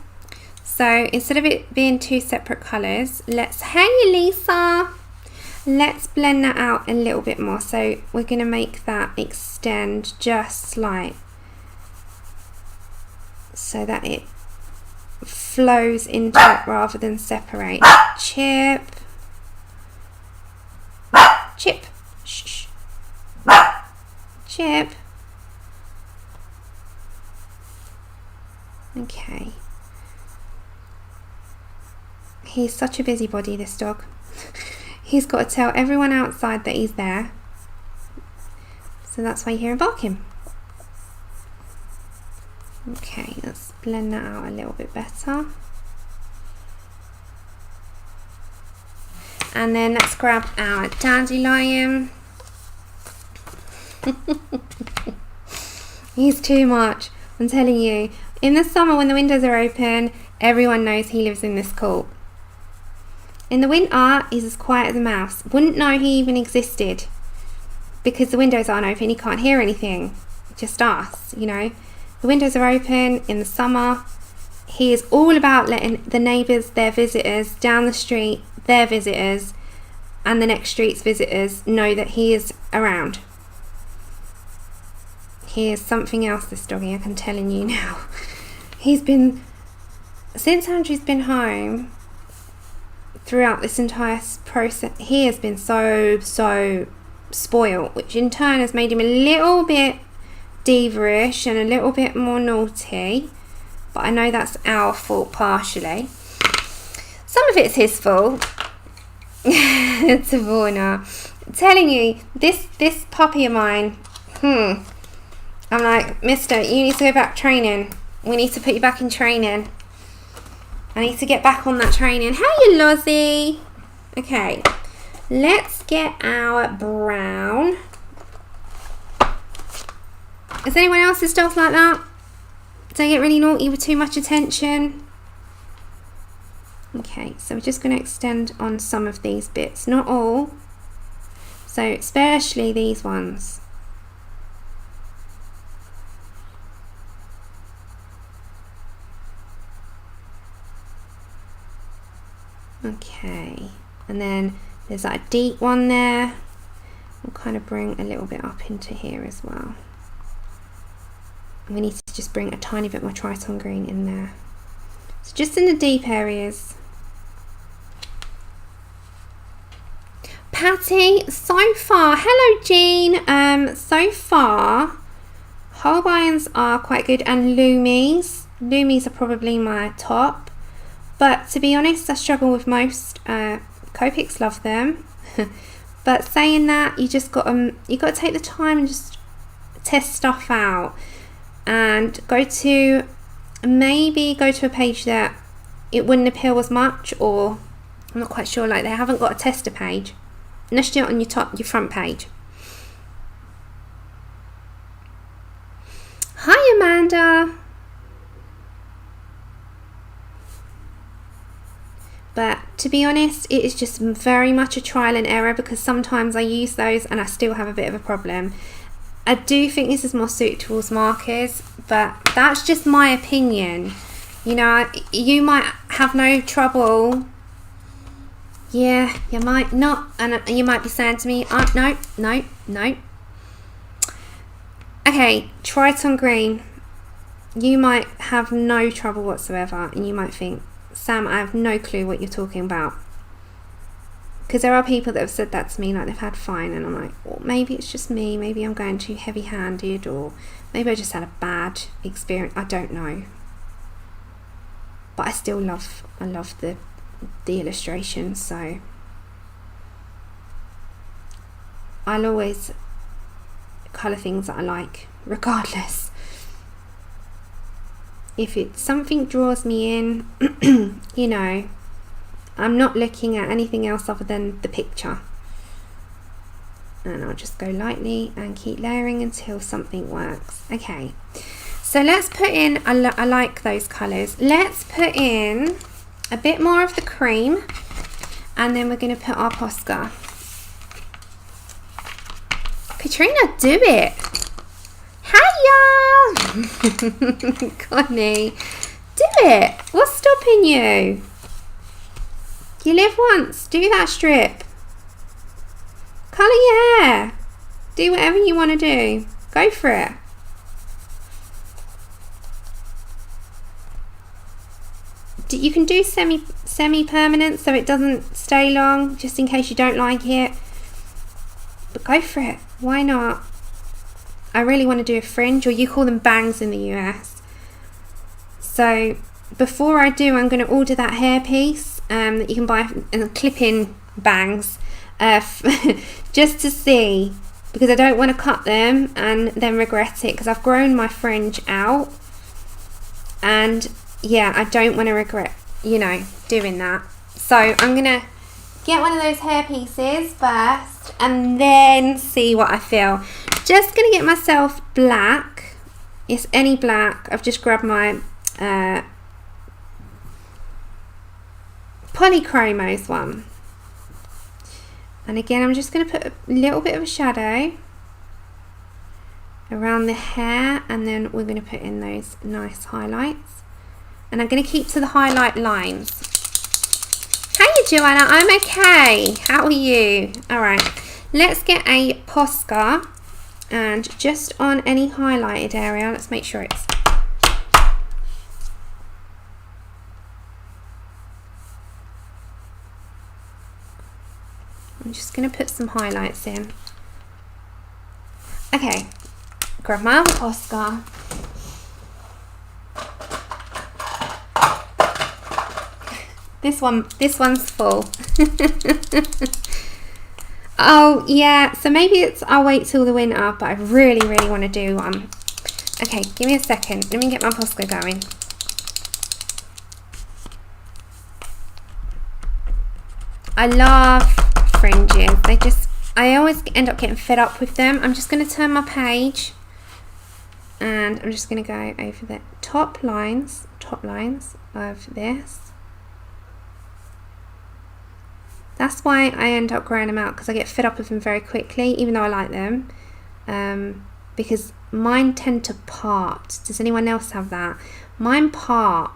So instead of it being two separate colours, hey Lisa! Let's blend that out a little bit more. So we're going to make that extend just slight, so that it flows into it rather than separate. Chip. Chip. Shh. Chip. Okay. He's such a busybody, this dog. He's got to tell everyone outside that he's there. So that's why you hear him barking. Okay, let's blend that out a little bit better. And then let's grab our dandelion. He's too much, I'm telling you. In the summer when the windows are open, everyone knows he lives in this court. In the winter, he's as quiet as a mouse. Wouldn't know he even existed. Because the windows aren't open, he can't hear anything. Just us, you know. The windows are open in the summer. He is all about letting the neighbours, their visitors, down the street, their visitors, and the next street's visitors know that he is around. He is something else, this doggy, I'm telling you now. He's been, since Andrew's been home, throughout this entire process, he has been so spoiled, which in turn has made him a little bit diva-ish and a little bit more naughty, but I know that's our fault partially. Some of it's his fault. Tavorna, I'm telling you, this puppy of mine, I'm like, mister, you need to go back training. We need to put you back in training. I need to get back on that training. How you, Lozzie? Okay, let's get our brown. Is anyone else's dogs like that? Don't get really naughty with too much attention. Okay, so we're just going to extend on some of these bits, not all. So especially these ones. Okay, and then there's that deep one there. We'll kind of bring a little bit up into here as well. And we need to just bring a tiny bit more Triton green in there. So just in the deep areas. Patty, so far, hello Jean. So far, Holbeins are quite good, and Loomies. Loomies are probably my top. But to be honest, I struggle with most. Copics love them. But saying that, you got to take the time and just test stuff out, and maybe go to a page that it wouldn't appeal as much, or I'm not quite sure, like they haven't got a tester page, unless you do it on your front page. Hi Amanda. But to be honest, it is just very much a trial and error, because sometimes I use those and I still have a bit of a problem. I do think this is more suited towards markers, but that's just my opinion. You know, you might have no trouble. Yeah, you might not, and you might be saying to me, oh, no. Okay, Triton green. you might have no trouble whatsoever, and you might think, Sam, I have no clue what you're talking about. Because there are people that have said that to me, like they've had fine, and I'm like, well, maybe it's just me, maybe I'm going too heavy-handed, or maybe I just had a bad experience, I don't know. But I still love the illustration, so I'll always colour things that I like, regardless. If it's something draws me in, you know, I'm not looking at anything else other than the picture. And I'll just go lightly and keep layering until something works. Okay, so let's put in, I like those colours. Let's put in a bit more of the cream, and then we're going to put our Posca. Katrina, do it. Hiya! Connie, do it. What's stopping you? You live once. Do that strip. Colour your hair. Do whatever you want to do. Go for it. You can do semi-permanent so it doesn't stay long, just in case you don't like it. But go for it. Why not? I really want to do a fringe, or you call them bangs in the US. So before I do, I'm going to order that hairpiece that you can buy and clip-in bangs, just to see, because I don't want to cut them and then regret it, because I've grown my fringe out, and yeah, I don't want to regret, you know, doing that. So I'm going to get one of those hair pieces first and then see what I feel. Just going to get myself black. It's any black. I've just grabbed my Polychromos one. And again, I'm just going to put a little bit of a shadow around the hair, and then we're going to put in those nice highlights. And I'm going to keep to the highlight lines. Hey Joanna, I'm okay. How are you? Alright, let's get a Posca, and just on any highlighted area, let's make sure it's... I'm just going to put some highlights in. Okay, grab my other Posca. This one's full. Oh yeah, so maybe I'll wait till the winter, but I really want to do one. Okay, give me a second. Let me get my Posca going. I love fringes. I always end up getting fed up with them. I'm just going to turn my page, and I'm just going to go over the top lines of this. That's why I end up growing them out, because I get fed up with them very quickly, even though I like them, because mine tend to part. Does anyone else have that? Mine part,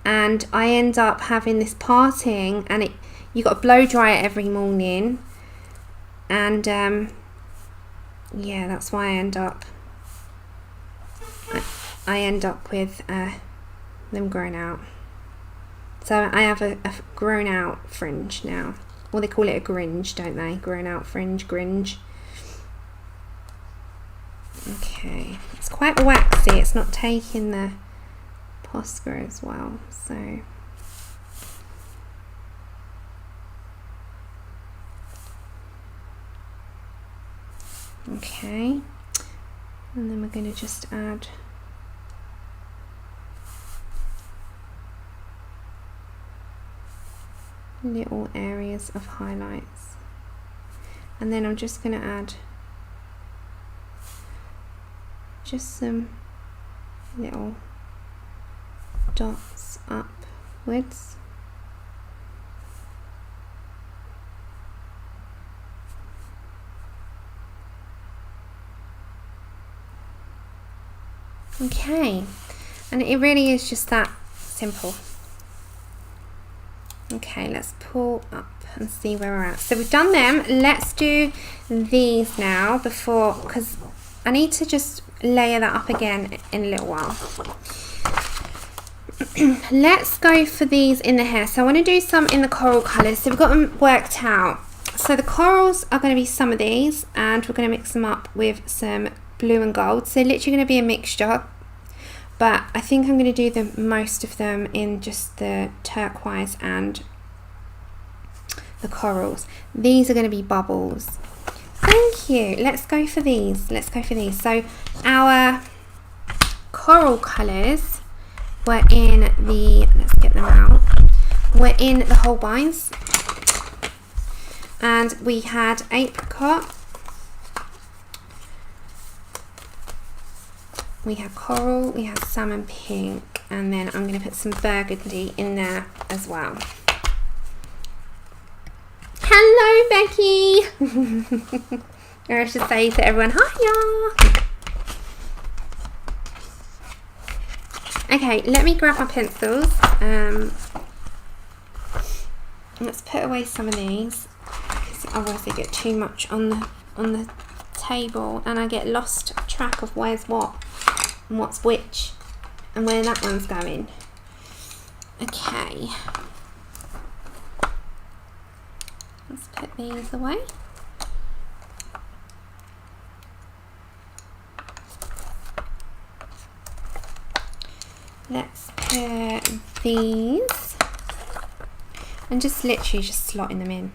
and I end up having this parting, and you got to blow dry it every morning, and yeah, that's why I end up with them growing out. So I have a grown out fringe now. Well, they call it a gringe, don't they? Grown out fringe, gringe. Okay, it's quite waxy. It's not taking the Posca as well, so. Okay, and then we're going to just add little areas of highlights, and then I'm just going to add just some little dots upwards. Okay, and it really is just that simple. Okay, let's pull up and see where we're at. So we've done them. Let's do these now, because I need to just layer that up again in a little while. Let's go for these in the hair. So I want to do some in the coral colours. So we've got them worked out. So the corals are going to be some of these, and we're going to mix them up with some blue and gold. So literally going to be a mixture, but I think I'm going to do the most of them in just the turquoise and the corals. These are going to be bubbles. Thank you. Let's go for these. Let's go for these. So our coral colours were in the, let's get them out, we're in the Holbeins, and we had apricot, we had coral, we had salmon pink, and then I'm going to put some burgundy in there as well. Hello Becky! Or I should say to everyone, hiya! Okay, let me grab my pencils. Let's put away some of these, because otherwise they get too much on the table, and I get lost track of where's what and what's which and where that one's going. Okay, let's put these away. Let's put these and just literally just slotting them in.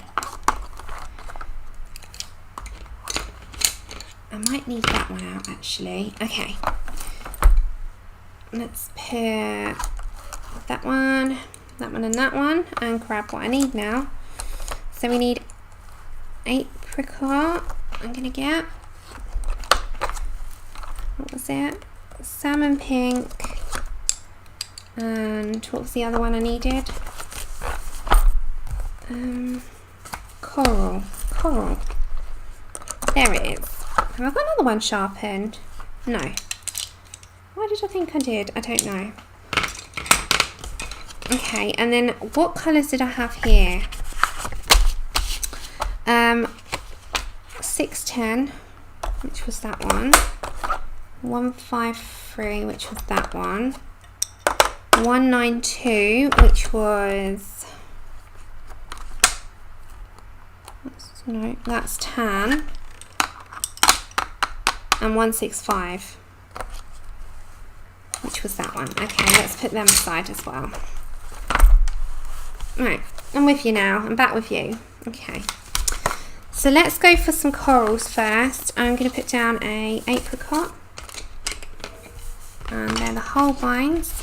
I might need that one out actually. Okay, let's put that one and that one, and grab what I need now. So we need apricot. I'm gonna get, what was it? Salmon pink. And what was the other one I needed? Coral. There it is. Have I got another one sharpened? No. Why did I think I did? I don't know. Okay, and then what colours did I have here? 610, which was that one. 153, which was that one. 192, which was, no, that's tan, and 165, which was that one. Okay, let's put them aside as well. Right, I'm with you now. I'm back with you. Okay, so let's go for some corals first. I'm going to put down a apricot, and they're the Holbeins.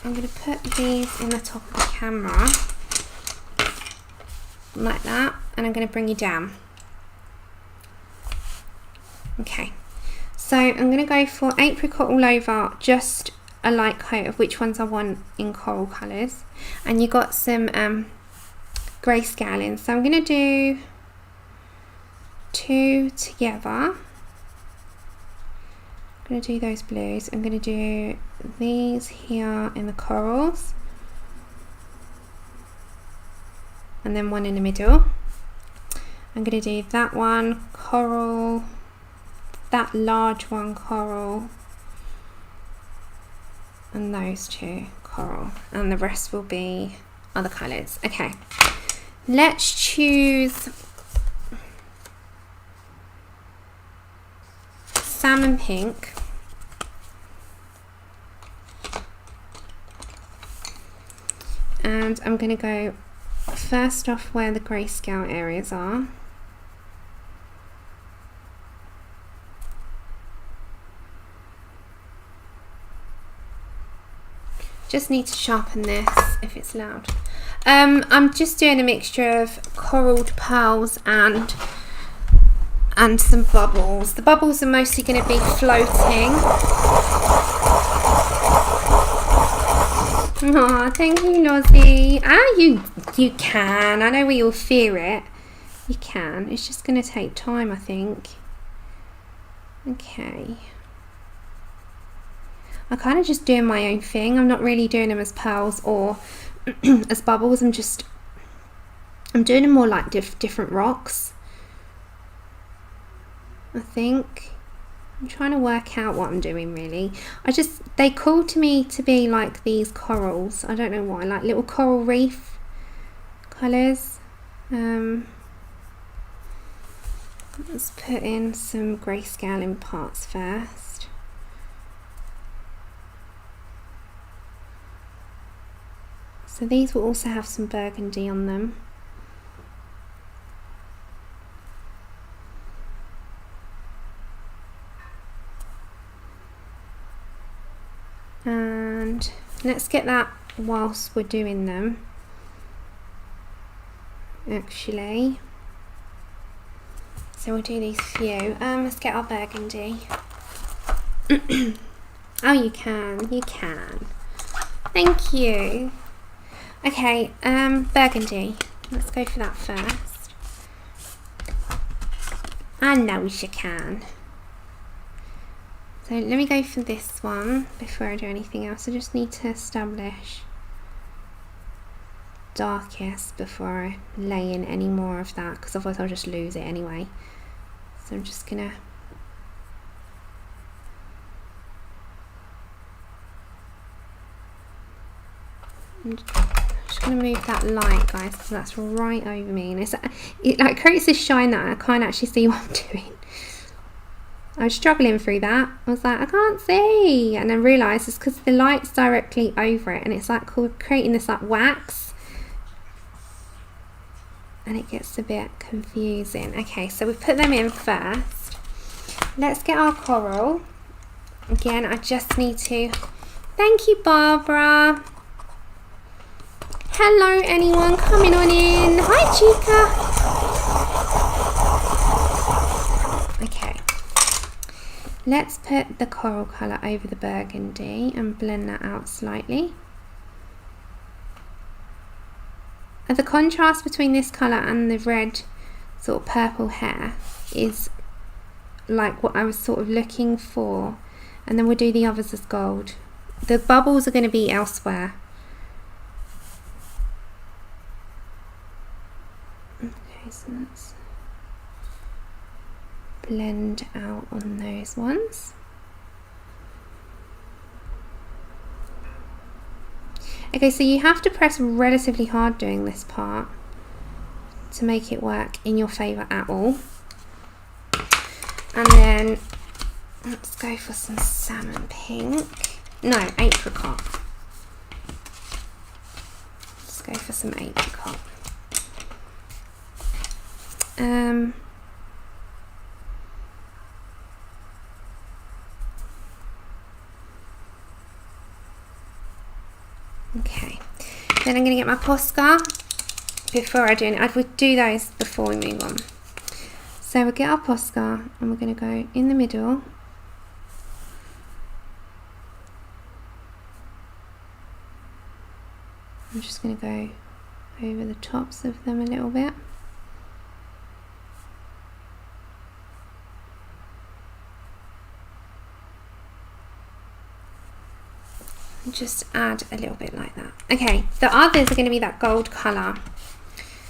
I'm going to put these in the top of the camera like that, and I'm going to bring you down. Okay, so I'm going to go for apricot all over, just a light coat of which ones I want in coral colours, and you got some grayscaling, so I'm going to do 2 together. I'm going to do those blues. I'm going to do these here in the corals, and then one in the middle. I'm going to do that one coral, that large one coral, and those two coral, and the rest will be other colours. Okay, let's choose salmon pink. And I'm going to go first off where the grayscale areas are. Just need to sharpen this if it's loud. I'm just doing a mixture of coralled pearls and some bubbles. The bubbles are mostly going to be floating. Oh, thank you, Lozzie. You can. I know we all fear it. You can. It's just going to take time, I think. Okay. I'm kind of just doing my own thing. I'm not really doing them as pearls or as bubbles. I'm doing them more like different rocks, I think. I'm trying to work out what I'm doing really. They call to me to be like these corals. I don't know why, like little coral reef colours. Let's put in some grayscaling parts first. So these will also have some burgundy on them. And let's get that whilst we're doing them. Actually, so we'll do these few. Let's get our burgundy. Oh, you can. Thank you. Okay, burgundy. Let's go for that first. I know we can. So let me go for this one before I do anything else. I just need to establish darkest before I lay in any more of that, because otherwise I'll just lose it anyway. So I'm just gonna move that light, guys, because that's right over me, and it like creates this shine that I can't actually see what I'm doing. I was struggling through that. I was like, I can't see, and then realised it's because the light's directly over it, and it's like creating this like wax, and it gets a bit confusing. Okay, so we put them in first. Let's get our coral. Again, I just need to... Thank you, Barbara. Hello, anyone coming on in. Hi, Chica. Okay. Let's put the coral colour over the burgundy and blend that out slightly. And the contrast between this colour and the red sort of purple hair is like what I was sort of looking for. And then we'll do the others as gold. The bubbles are going to be elsewhere. Okay, so let's blend out on those ones. Okay, so you have to press relatively hard doing this part to make it work in your favour at all. And then let's go for some salmon pink. No, apricot. Let's go for some apricot. Okay, then I'm going to get my Posca before I do it. I would do those before we move on. So we'll get our Posca and we're going to go in the middle. I'm just going to go over the tops of them a little bit. Just add a little bit like that. Okay, the others are going to be that gold colour.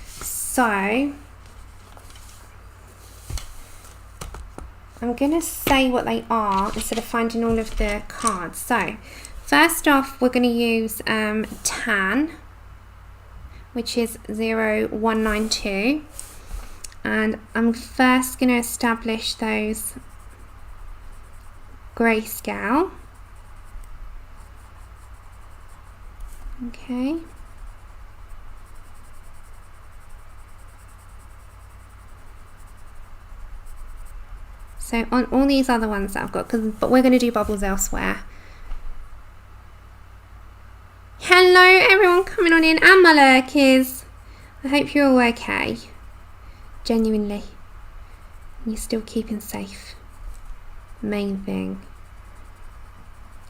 So I'm going to say what they are instead of finding all of the cards. So first off, we're going to use tan, which is 0192, and I'm first going to establish those grayscale. Okay. So on all these other ones that I've got, but we're going to do bubbles elsewhere. Hello everyone coming on in, and my lurkers. I hope you're all okay. Genuinely. You're still keeping safe. Main thing.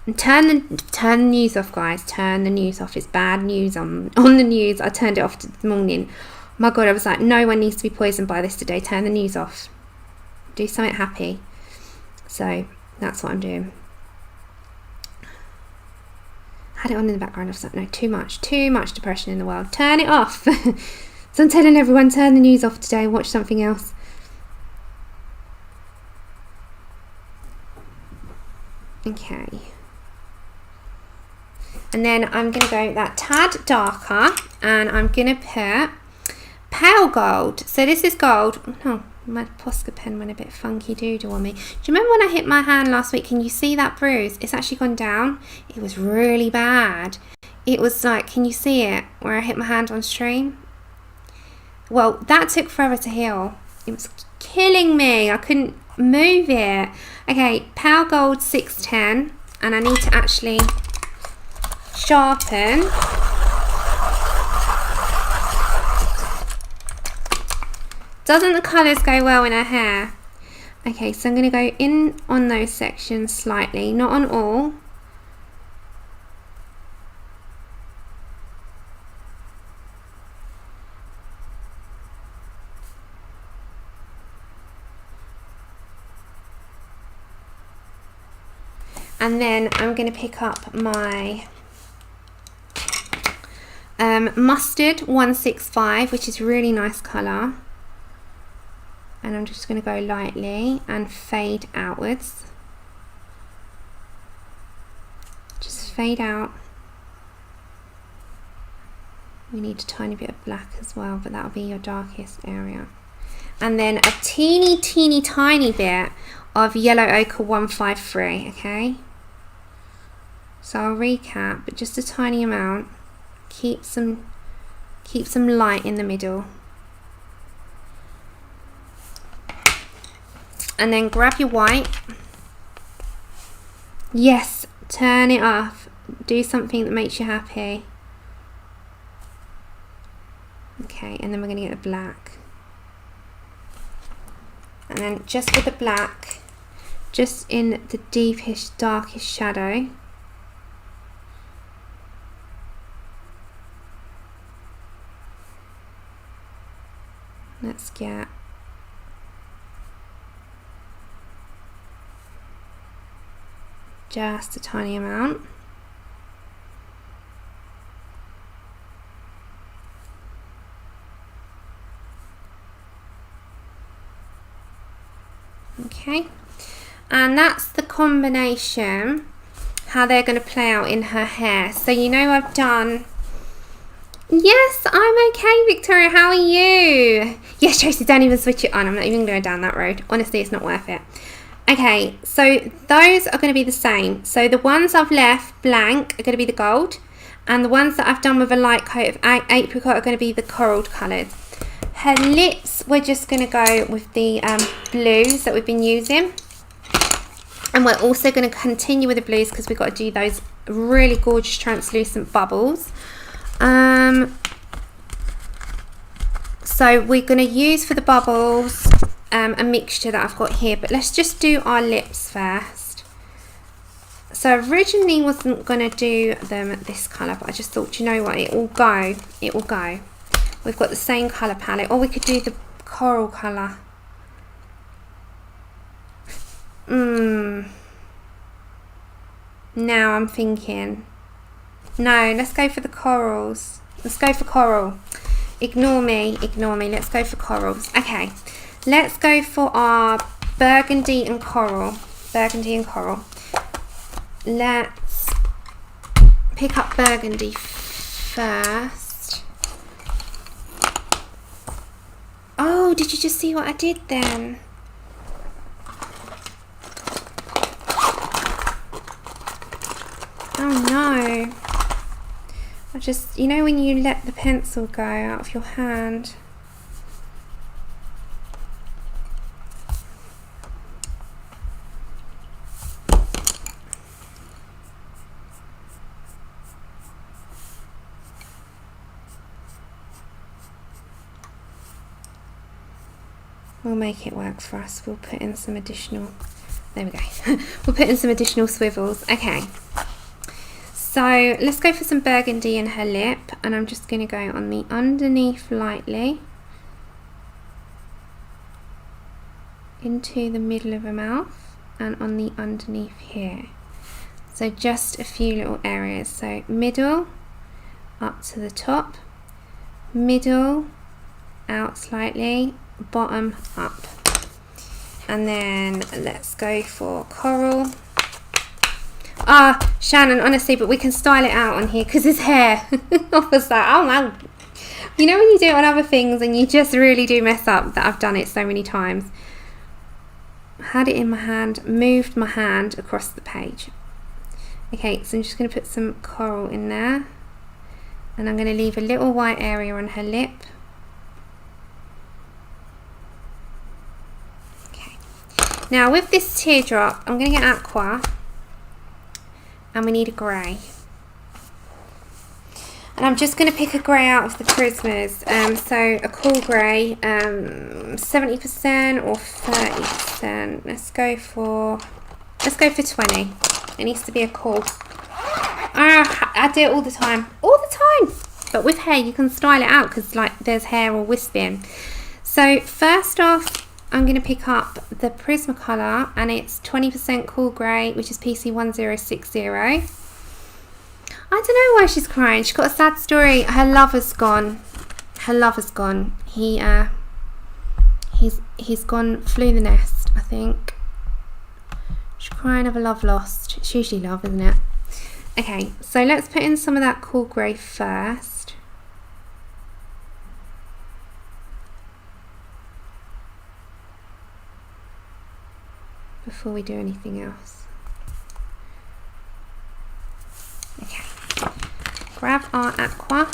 And turn the news off, guys. Turn the news off. It's bad news on the news. I turned it off this morning. My God, I was like, no one needs to be poisoned by this today. Turn the news off. Do something happy. So that's what I'm doing. I had it on in the background. I was like, no, too much depression in the world. Turn it off. So I'm telling everyone, turn the news off today. Watch something else. Okay. And then I'm going to go that tad darker, and I'm going to put pale gold. So this is gold. Oh, my Posca pen went a bit funky doodle on me. Do you remember when I hit my hand last week? Can you see that bruise? It's actually gone down. It was really bad. It was like, can you see it where I hit my hand on stream? Well, that took forever to heal. It was killing me. I couldn't move it. Okay, pale gold 610, and I need to actually sharpen. Doesn't the colours go well in her hair? Okay, so I'm going to go in on those sections slightly, not on all. And then I'm going to pick up my mustard 165, which is a really nice colour. And I'm just going to go lightly and fade outwards. Just fade out. We need a tiny bit of black as well, but that'll be your darkest area. And then a teeny tiny bit of yellow ochre 153, okay? So I'll recap, but just a tiny amount. Keep some light in the middle. And then grab your white. Yes, turn it off. Do something that makes you happy. Okay, and then we're going to get the black. And then just with the black, just in the deepest, darkest shadow. Let's get just a tiny amount. Okay, and that's the combination, how they're going to play out in her hair. So you know I've done... Yes, I'm okay, Victoria. How are you? Yes, Tracy, don't even switch it on. I'm not even going down that road. Honestly, it's not worth it. Okay, so those are going to be the same. So the ones I've left blank are going to be the gold, and the ones that I've done with a light coat of apricot are going to be the coral coloured. Her lips, we're just going to go with the blues that we've been using. And we're also going to continue with the blues because we've got to do those really gorgeous translucent bubbles. So we're going to use for the bubbles a mixture that I've got here, but let's just do our lips first. So I originally wasn't going to do them this colour, but I just thought, you know what, it will go. We've got the same colour palette, or we could do the coral colour. Now I'm thinking, no, let's go for the corals. Let's go for coral. Ignore me, let's go for corals. Okay, let's go for our burgundy and coral. Let's pick up burgundy first. Oh, did you just see what I did then? Oh no. I just, you know when you let the pencil go out of your hand? We'll make it work for us. We'll put in some additional, there we go. We'll put in some additional swivels. Okay. So let's go for some burgundy in her lip, and I'm just going to go on the underneath lightly into the middle of her mouth and on the underneath here. So just a few little areas. So middle up to the top, middle out slightly, bottom up. And then let's go for coral. Shannon, honestly, but we can style it out on here because his hair. I was like, oh man. You know when you do it on other things and you just really do mess up, that I've done it so many times. Had it in my hand, moved my hand across the page. Okay, so I'm just going to put some coral in there. And I'm going to leave a little white area on her lip. Okay. Now with this teardrop, I'm going to get aqua. And we need a grey. And I'm just going to pick a grey out of the Prismas. So a cool grey, 70% or 30%. Let's go for 20. It needs to be a cool. I do it all the time. But with hair, you can style it out because like there's hair or wisping. So first off, I'm going to pick up the Prismacolor, and it's 20% cool grey, which is PC1060. I don't know why she's crying. She's got a sad story. Her lover's gone. He's gone, flew the nest, I think. She's crying of a love lost. It's usually love, isn't it? Okay, so let's put in some of that cool grey first. Before we do anything else. Okay, grab our aqua.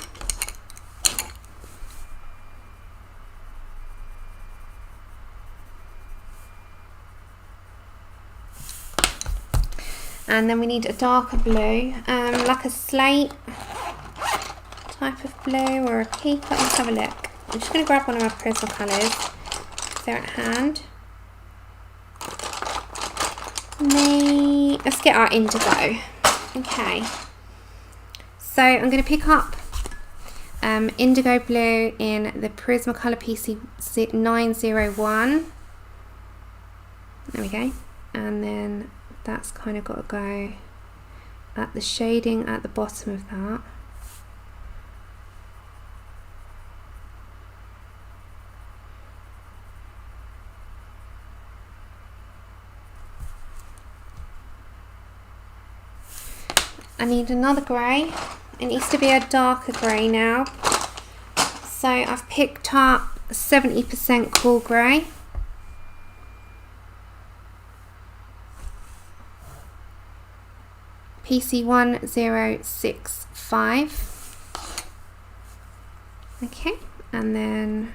And then we need a darker blue, like a slate type of blue or a peacock. Let's have a look. I'm just going to grab one of my Prismacolors. They're at hand. Let's get our indigo. Okay. So I'm going to pick up indigo blue in the Prismacolor PC901. There we go. And then that's kind of got to go at the shading at the bottom of that. I need another grey. It needs to be a darker grey now. So I've picked up 70% cool grey. PC1065. Okay, and then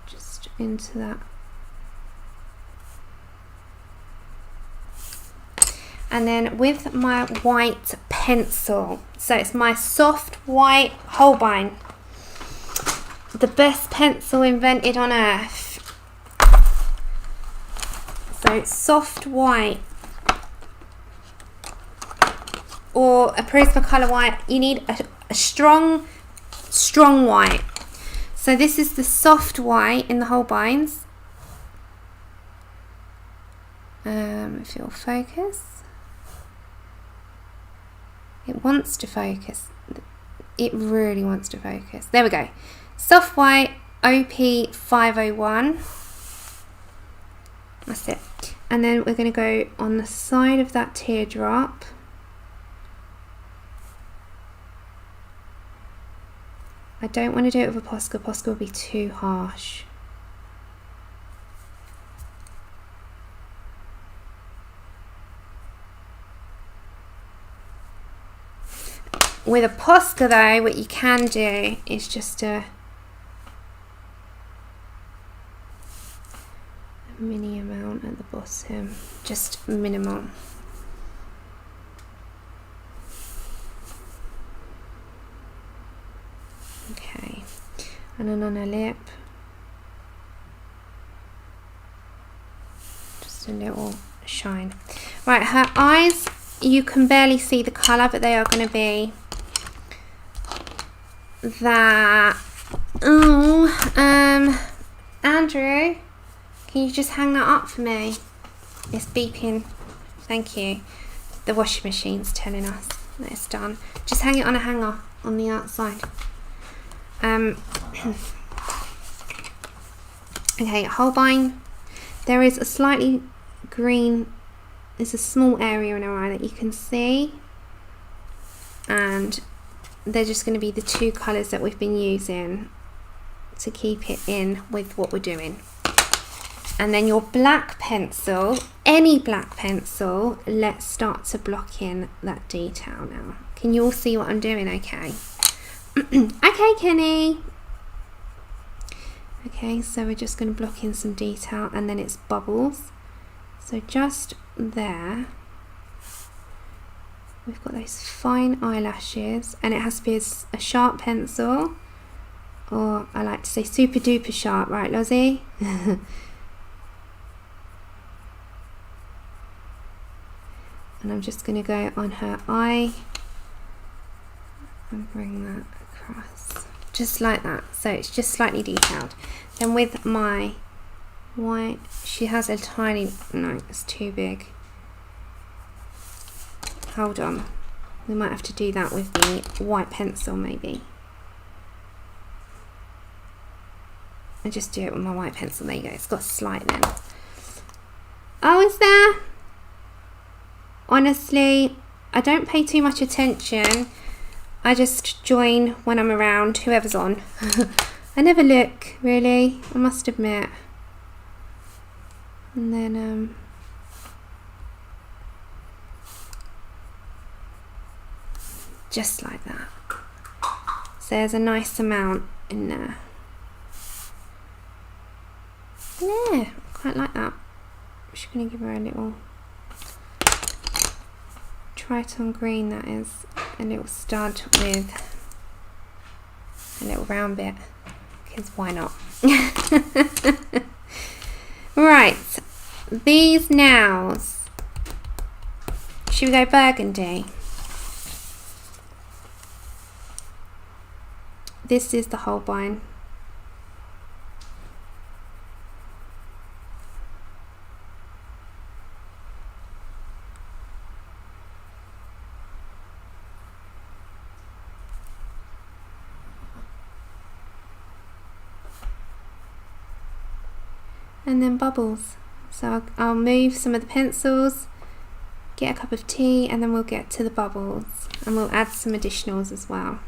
just into that. And then with my white pencil, so it's my soft white Holbein, the best pencil invented on earth. So it's soft white, or a Prismacolor white. You need a strong white. So this is the soft white in the Holbeins. If it'll focus. It wants to focus. It really wants to focus. There we go. Soft white OP501. That's it. And then we're going to go on the side of that teardrop. I don't want to do it with a Posca. Posca will be too harsh. With a Posca though, what you can do is just a mini amount at the bottom, just minimal. Okay, and then on her lip, just a little shine. Right, her eyes, you can barely see the colour, but they are going to be that. Andrew, can you just hang that up for me? It's beeping. Thank you. The washing machine's telling us that it's done. Just hang it on a hanger on the outside. Okay, Holbein. There is a slightly green there's a small area in her eye that you can see, and they're just going to be the two colours that we've been using to keep it in with what we're doing. And then your black pencil, any black pencil, let's start to block in that detail now. Can you all see what I'm doing? Okay. Okay, Kenny. Okay, so we're just going to block in some detail, and then it's bubbles. So just there, we've got those fine eyelashes, and it has to be a sharp pencil, or I like to say super duper sharp, right, Lozzie? And I'm just going to go on her eye and bring that across, just like that. So it's just slightly detailed. Then with my white, she has a tiny, no, it's too big. Hold on, we might have to do that with the white pencil maybe. I just do it with my white pencil. There you go, it's got a slight then. Oh, is there? Honestly, I don't pay too much attention. I just join when I'm around, whoever's on. I never look, really, I must admit. And then, just like that. So there's a nice amount in there. Yeah, quite like that. I'm just going to give her a little Triton green, that is, a little stud with a little round bit, because why not? Right, these nails, should we go burgundy? This is the Holbein. And then bubbles. So I'll move some of the pencils, get a cup of tea, and then we'll get to the bubbles, and we'll add some additionals as well.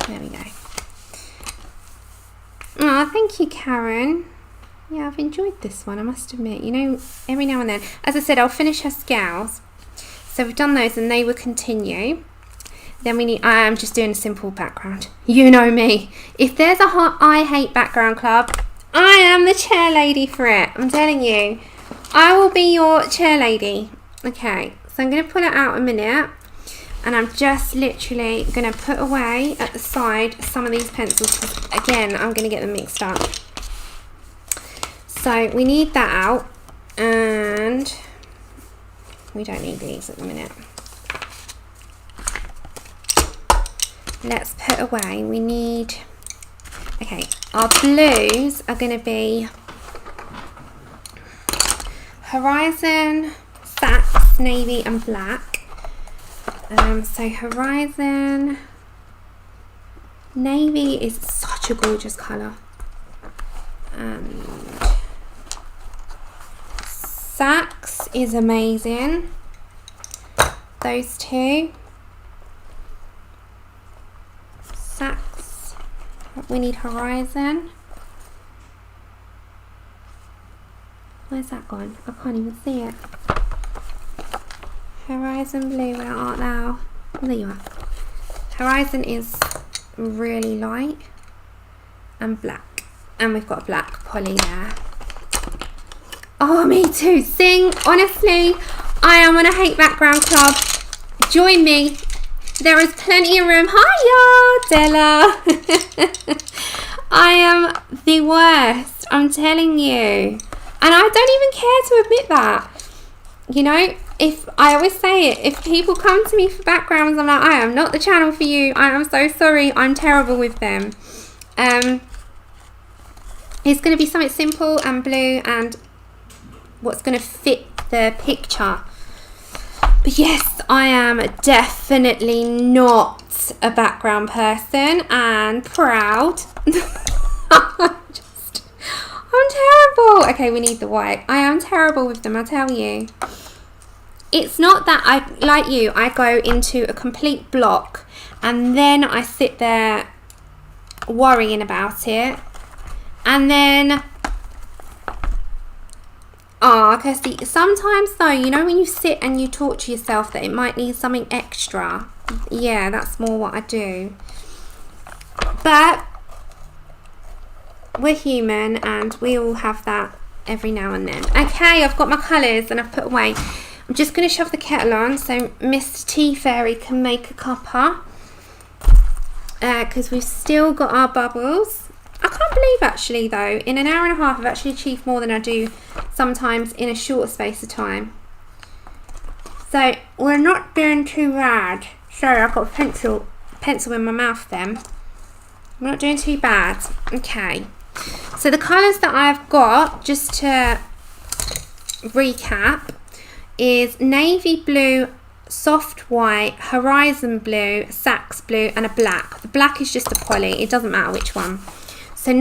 There we go. Oh, thank you, Karen. Yeah, I've enjoyed this one, I must admit. You know, every now and then, as I said, I'll finish her scales. So we've done those, and they will continue. Then we need, I am just doing a simple background. You know me. If there's a I hate background club, I am the chair lady for it. I'm telling you. I will be your chair lady. Okay, so I'm going to pull it out a minute. And I'm just literally going to put away at the side some of these pencils. Again, I'm going to get them mixed up. So we need that out. And we don't need these at the minute. Let's put away, we need, okay, our blues are going to be Horizon, Sax, Navy and Black. So Horizon, Navy is such a gorgeous colour. And Sax is amazing. Those two. Sax, we need Horizon. Where's that gone? I can't even see it. Horizon blue, where art thou? Oh, there you are. Horizon is really light and black, and we've got a black poly there. Oh, me too. Sing, honestly, I am on a hate background club. Join me. There is plenty of room. Hiya, Della. I am the worst, I'm telling you. And I don't even care to admit that. You know, if I always say it, if people come to me for backgrounds, I'm like, I am not the channel for you. I am so sorry. I'm terrible with them. It's going to be something simple and blue and what's going to fit the picture. But yes, I am definitely not a background person, and proud. terrible. Okay, we need the white. I am terrible with them, I tell you. It's not that I, like you, I go into a complete block and then I sit there worrying about it. And then, Kirsty, sometimes though, you know when you sit and you talk to yourself that it might need something extra. Yeah, that's more what I do. But we're human and we all have that every now and then. Okay, I've got my colours and I've put away. I'm just going to shove the kettle on so Miss Tea Fairy can make a cuppa. Because we've still got our bubbles. I can't believe actually though, in an hour and a half I've actually achieved more than I do sometimes in a short space of time. So we're not doing too bad. Sorry, I've got a pencil in my mouth then. We're not doing too bad. Okay. So the colours that I've got, just to recap, is navy blue, soft white, horizon blue, sax blue and a black. The black is just a poly, it doesn't matter which one. So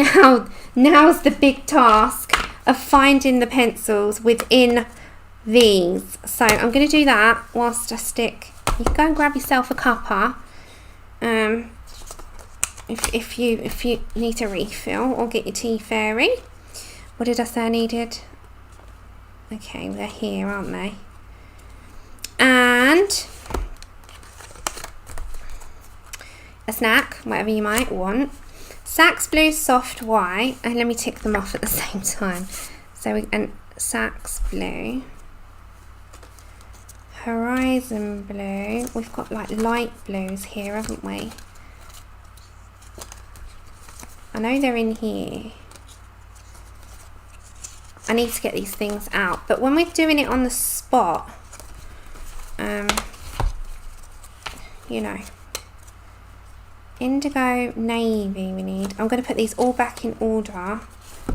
now's the big task of finding the pencils within these. So I'm going to do that whilst I stick. You can go and grab yourself a cuppa if you need a refill, or get your Tea Fairy. What did I say I needed? Okay, they're here, aren't they? And a snack, whatever you might want. Sax blue, soft white, and let me tick them off at the same time. So and sax blue, horizon blue. We've got like light blues here, haven't we? I know they're in here. I need to get these things out, but when we're doing it on the spot, you know, indigo, navy we need. I'm going to put these all back in order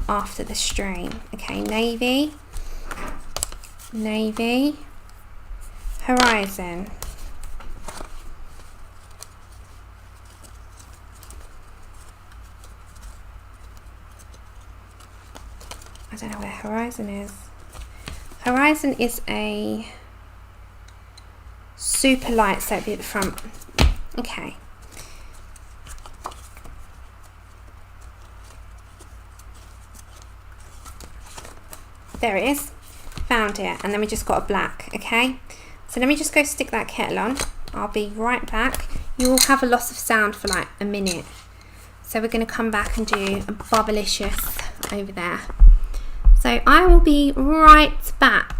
after the stream. Okay, navy, navy, horizon, I don't know where horizon is. Horizon is a super light, so it'll be at the front. Okay. There it is. Found it. And then we just got a black. Okay. So let me just go stick that kettle on. I'll be right back. You will have a loss of sound for like a minute. So we're going to come back and do a bubblicious over there. So I will be right back.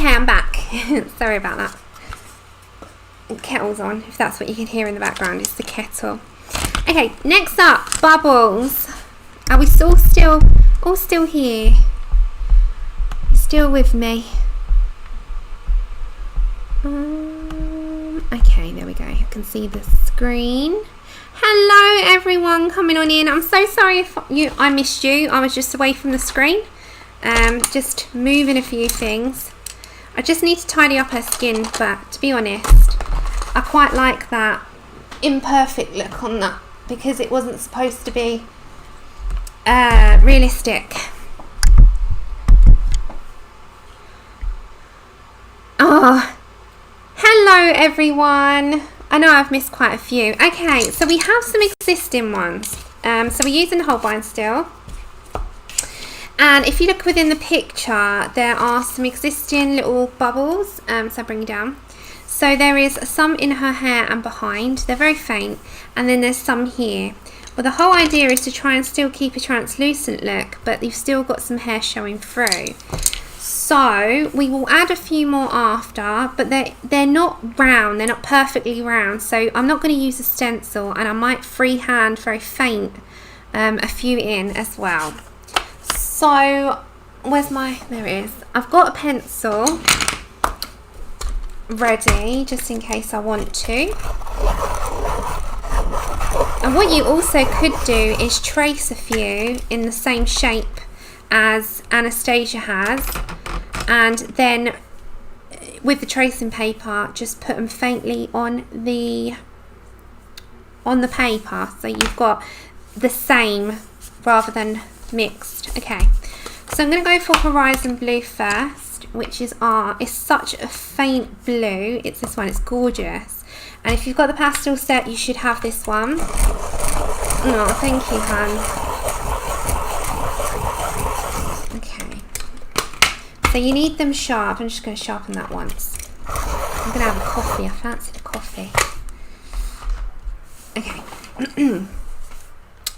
Okay, I'm back. Sorry about that. Kettle's on, if that's what you can hear in the background. It's the kettle. Okay, next up, bubbles. Are we all still here? Still with me? Okay, there we go. I can see the screen. Hello everyone coming on in. I'm so sorry if I missed you. I was just away from the screen. Just moving a few things. I just need to tidy up her skin, but to be honest, I quite like that imperfect look on that because it wasn't supposed to be realistic. Oh, hello everyone. I know I've missed quite a few. Okay, so we have some existing ones. So we're using Holbeins still. And if you look within the picture, there are some existing little bubbles. So I'll bring you down. So there is some in her hair and behind. They're very faint. And then there's some here. Well, the whole idea is to try and still keep a translucent look, but you've still got some hair showing through. So we will add a few more after, but they're not round, they're not perfectly round. So I'm not going to use a stencil, and I might freehand very faint a few in as well. So where's my, there it is. I've got a pencil ready just in case I want to. And what you also could do is trace a few in the same shape as Anastasia has, and then with the tracing paper just put them faintly on the paper, so you've got the same rather than mixed. Okay, so I'm going to go for Horizon Blue first, which is it's such a faint blue. It's this one. It's gorgeous, and if you've got the pastel set you should have this one. Oh, thank you, hun. So you need them sharp. I'm just going to sharpen that once. I'm going to have a coffee. I fancy the coffee. Okay.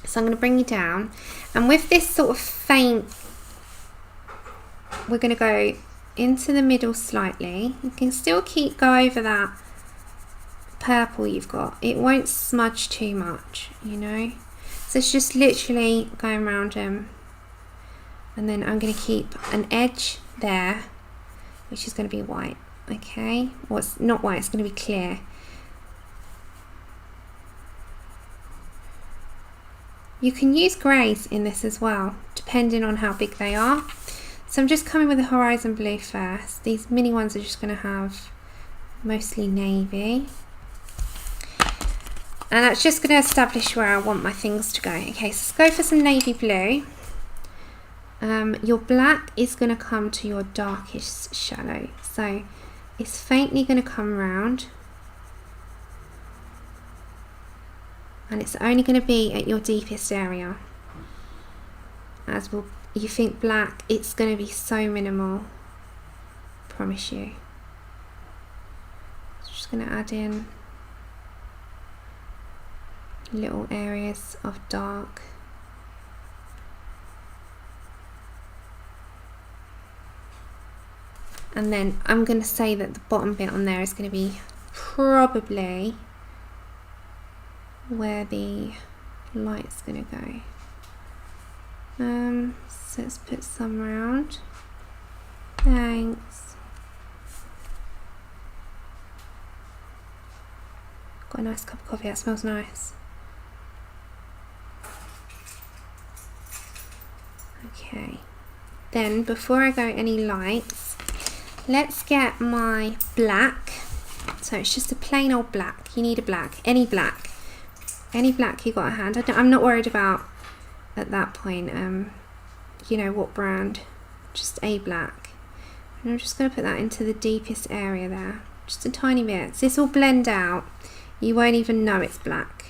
So I'm going to bring you down. And with this sort of faint, we're going to go into the middle slightly. You can still go over that purple you've got. It won't smudge too much, you know. So it's just literally going around them. And then I'm going to keep an edge there, which is going to be white. Okay, well, it's not white, it's going to be clear. You can use greys in this as well, depending on how big they are. So I'm just coming with the Horizon Blue first. These mini ones are just going to have mostly navy, and that's just going to establish where I want my things to go. Okay, so let's go for some navy blue. Your black is going to come to your darkest shadow, so it's faintly going to come around, and it's only going to be at your deepest area. As you think black, it's going to be so minimal, promise you. So just going to add in little areas of dark. And then I'm going to say that the bottom bit on there is going to be probably where the light's going to go. So let's put some round. Thanks. Got a nice cup of coffee, that smells nice. Okay. Then before I go any lights, let's get my black. So it's just a plain old black. You need a black, any black you got at hand. I'm not worried about at that point, you know what brand, just a black. And I'm just going to put that into the deepest area there, just a tiny bit. So this will blend out. You won't even know it's black.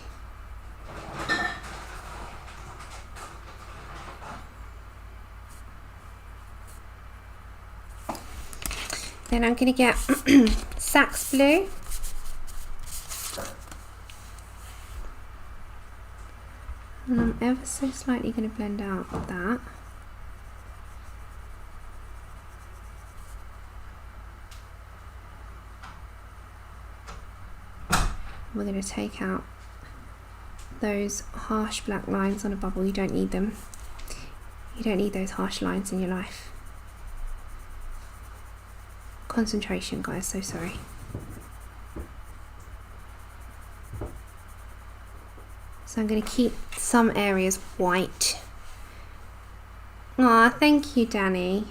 Then I'm going to get Sax Blue. And I'm ever so slightly going to blend out that. We're going to take out those harsh black lines on a bubble. You don't need them. You don't need those harsh lines in your life. Concentration, guys, so sorry. So I'm going to keep some areas white. Aw, thank you, Danny.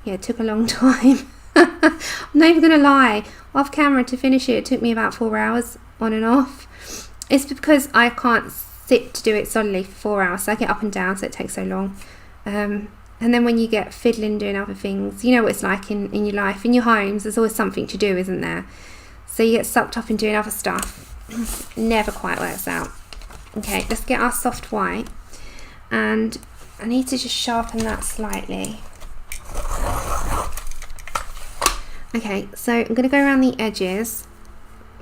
Yeah, it took a long time. I'm not even going to lie. Off camera to finish it, it took me about 4 hours on and off. It's because I can't sit to do it solidly for 4 hours. So I get up and down, so it takes so long. And then when you get fiddling doing other things, you know what it's like in your life. In your homes, there's always something to do, isn't there? So you get sucked up in doing other stuff. Never quite works out. Okay, let's get our soft white. And I need to just sharpen that slightly. Okay, so I'm going to go around the edges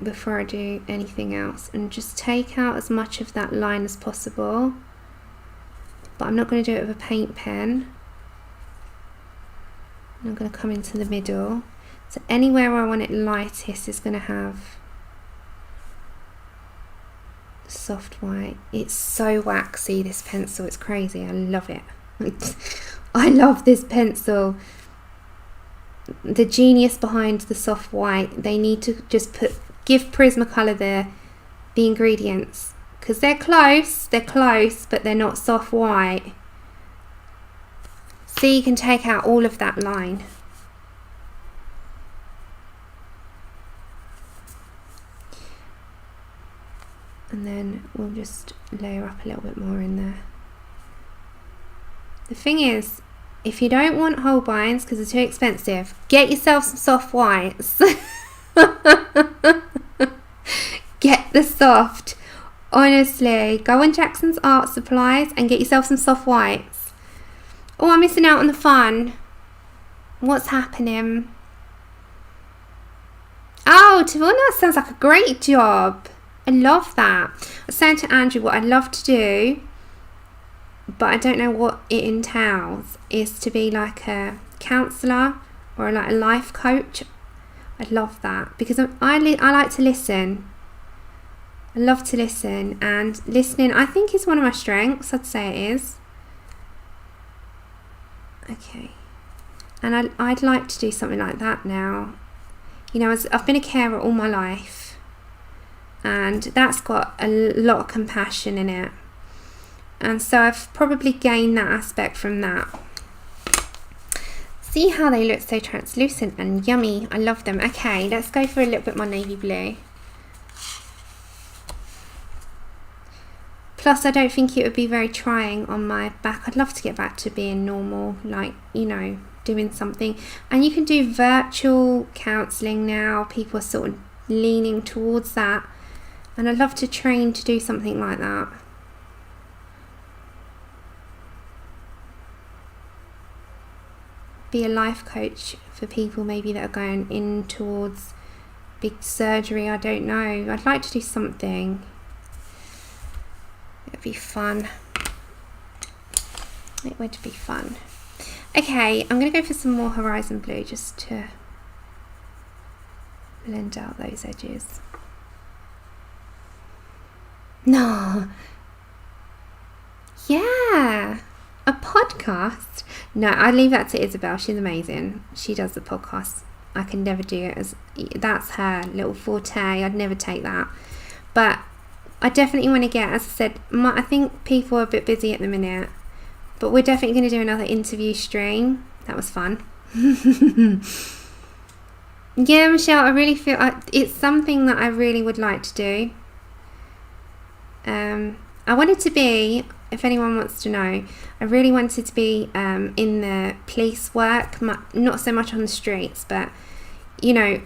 before I do anything else and just take out as much of that line as possible. But I'm not going to do it with a paint pen. I'm going to come into the middle. So anywhere where I want it lightest is going to have soft white. It's so waxy, this pencil. It's crazy. I love it. I love this pencil. The genius behind the soft white, they need to just give Prismacolor the ingredients, because they're close, but they're not soft white. See, you can take out all of that line. And then we'll just layer up a little bit more in there. The thing is, if you don't want Holbeins because they're too expensive, get yourself some soft whites. Get the soft. Honestly, go on Jackson's Art Supplies and get yourself some soft whites. Oh, I'm missing out on the fun. What's happening? Oh, Tavona, sounds like a great job. I love that. I was saying to Andrew what I'd love to do, but I don't know what it entails, is to be like a counsellor or like a life coach. I'd love that, because I like to listen. I love to listen, and listening I think is one of my strengths. I'd say it is. Okay, and I'd like to do something like that now. You know, I've been a carer all my life, and that's got a lot of compassion in it. And so I've probably gained that aspect from that. See how they look so translucent and yummy. I love them. Okay, let's go for a little bit more navy blue. Plus, I don't think it would be very trying on my back. I'd love to get back to being normal, like, you know, doing something. And you can do virtual counselling now. People are sort of leaning towards that. And I'd love to train to do something like that. Be a life coach for people maybe that are going in towards big surgery. I don't know. I'd like to do something. It'd be fun. It would be fun. Okay, I'm going to go for some more horizon blue just to blend out those edges. No. Yeah. A podcast? No, I leave that to Isabel. She's amazing. She does the podcast. I can never do it. That's her little forte. I'd never take that. But I definitely want to get, as I said, I think people are a bit busy at the minute. But we're definitely going to do another interview stream. That was fun. Yeah, Michelle, I really feel it's something that I really would like to do. I wanted to be, if anyone wants to know, I really wanted to be in the police work, not so much on the streets, but, you know,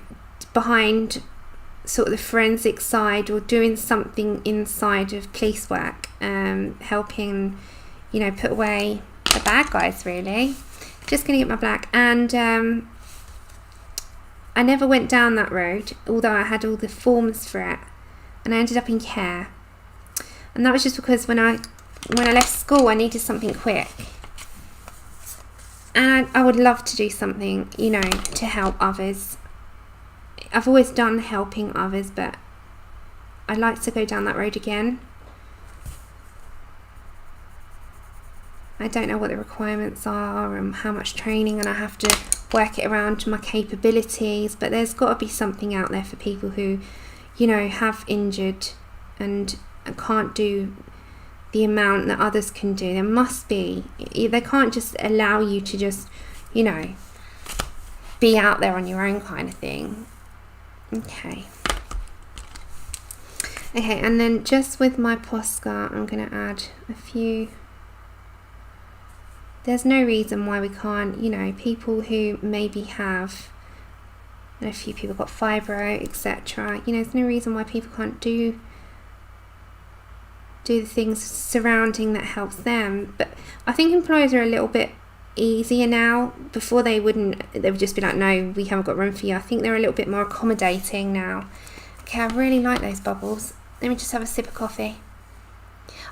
behind sort of the forensic side, or doing something inside of police work, helping, you know, put away the bad guys, really. Just going to get my black. And I never went down that road, although I had all the forms for it, and I ended up in care. And that was just because when I left school, I needed something quick. And I would love to do something, you know, to help others. I've always done helping others, but I'd like to go down that road again. I don't know what the requirements are and how much training, and I have to work it around my capabilities, but there's got to be something out there for people who, you know, have injured and can't do the amount that others can do. There must be. They can't just allow you to just, you know, be out there on your own kind of thing. Okay, and then just with my Posca, I'm going to add a few. There's no reason why we can't, you know, people who maybe have, and a few people got fibro, etc. You know, there's no reason why people can't do the things surrounding that helps them. But I think employers are a little bit easier now. Before they would just be like, no, we haven't got room for you. I think they're a little bit more accommodating now. Okay, I really like those bubbles. Let me just have a sip of coffee.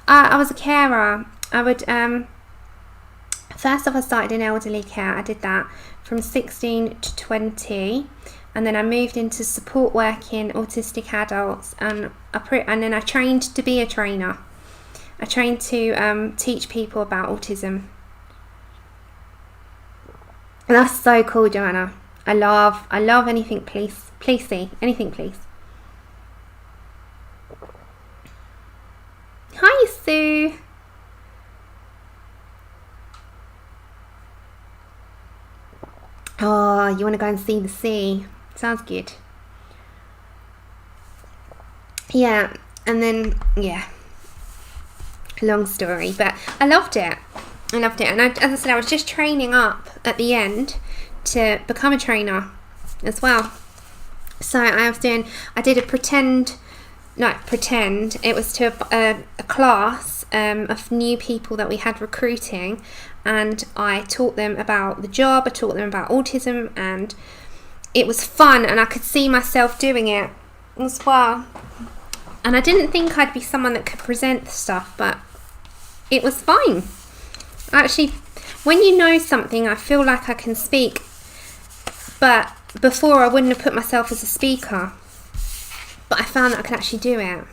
I was a carer. I would first off, I started in elderly care. I did that from 16 to 20, and then I moved into support work in autistic adults, and then I trained to be a trainer. I trained to teach people about autism. And that's so cool, Joanna. I love anything pleasey, anything please. Hi, Sue. Oh, you want to go and see the sea? Sounds good. Yeah, and then, yeah, long story, but I loved it. And as I said, I was just training up at the end to become a trainer as well. So I did a pretend, it was to a class of new people that we had recruiting, and I taught them about the job, I taught them about autism, and it was fun, and I could see myself doing it as well. And I didn't think I'd be someone that could present stuff, but it was fine. Actually, when you know something, I feel like I can speak, but before I wouldn't have put myself as a speaker, but I found that I could actually do it.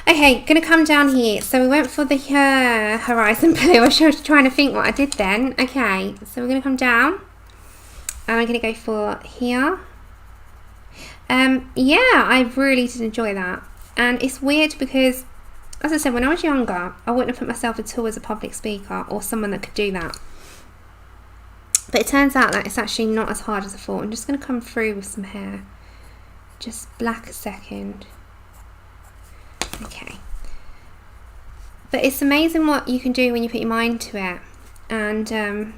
Okay, gonna come down here. So we went for the horizon blue. I was trying to think what I did then. Okay, so we're gonna come down, and I'm gonna go for here. Yeah, I really did enjoy that, and it's weird because, as I said, when I was younger, I wouldn't have put myself at all as a public speaker or someone that could do that. But it turns out that it's actually not as hard as I thought. I'm just going to come through with some hair. Just black a second. Okay. But it's amazing what you can do when you put your mind to it. And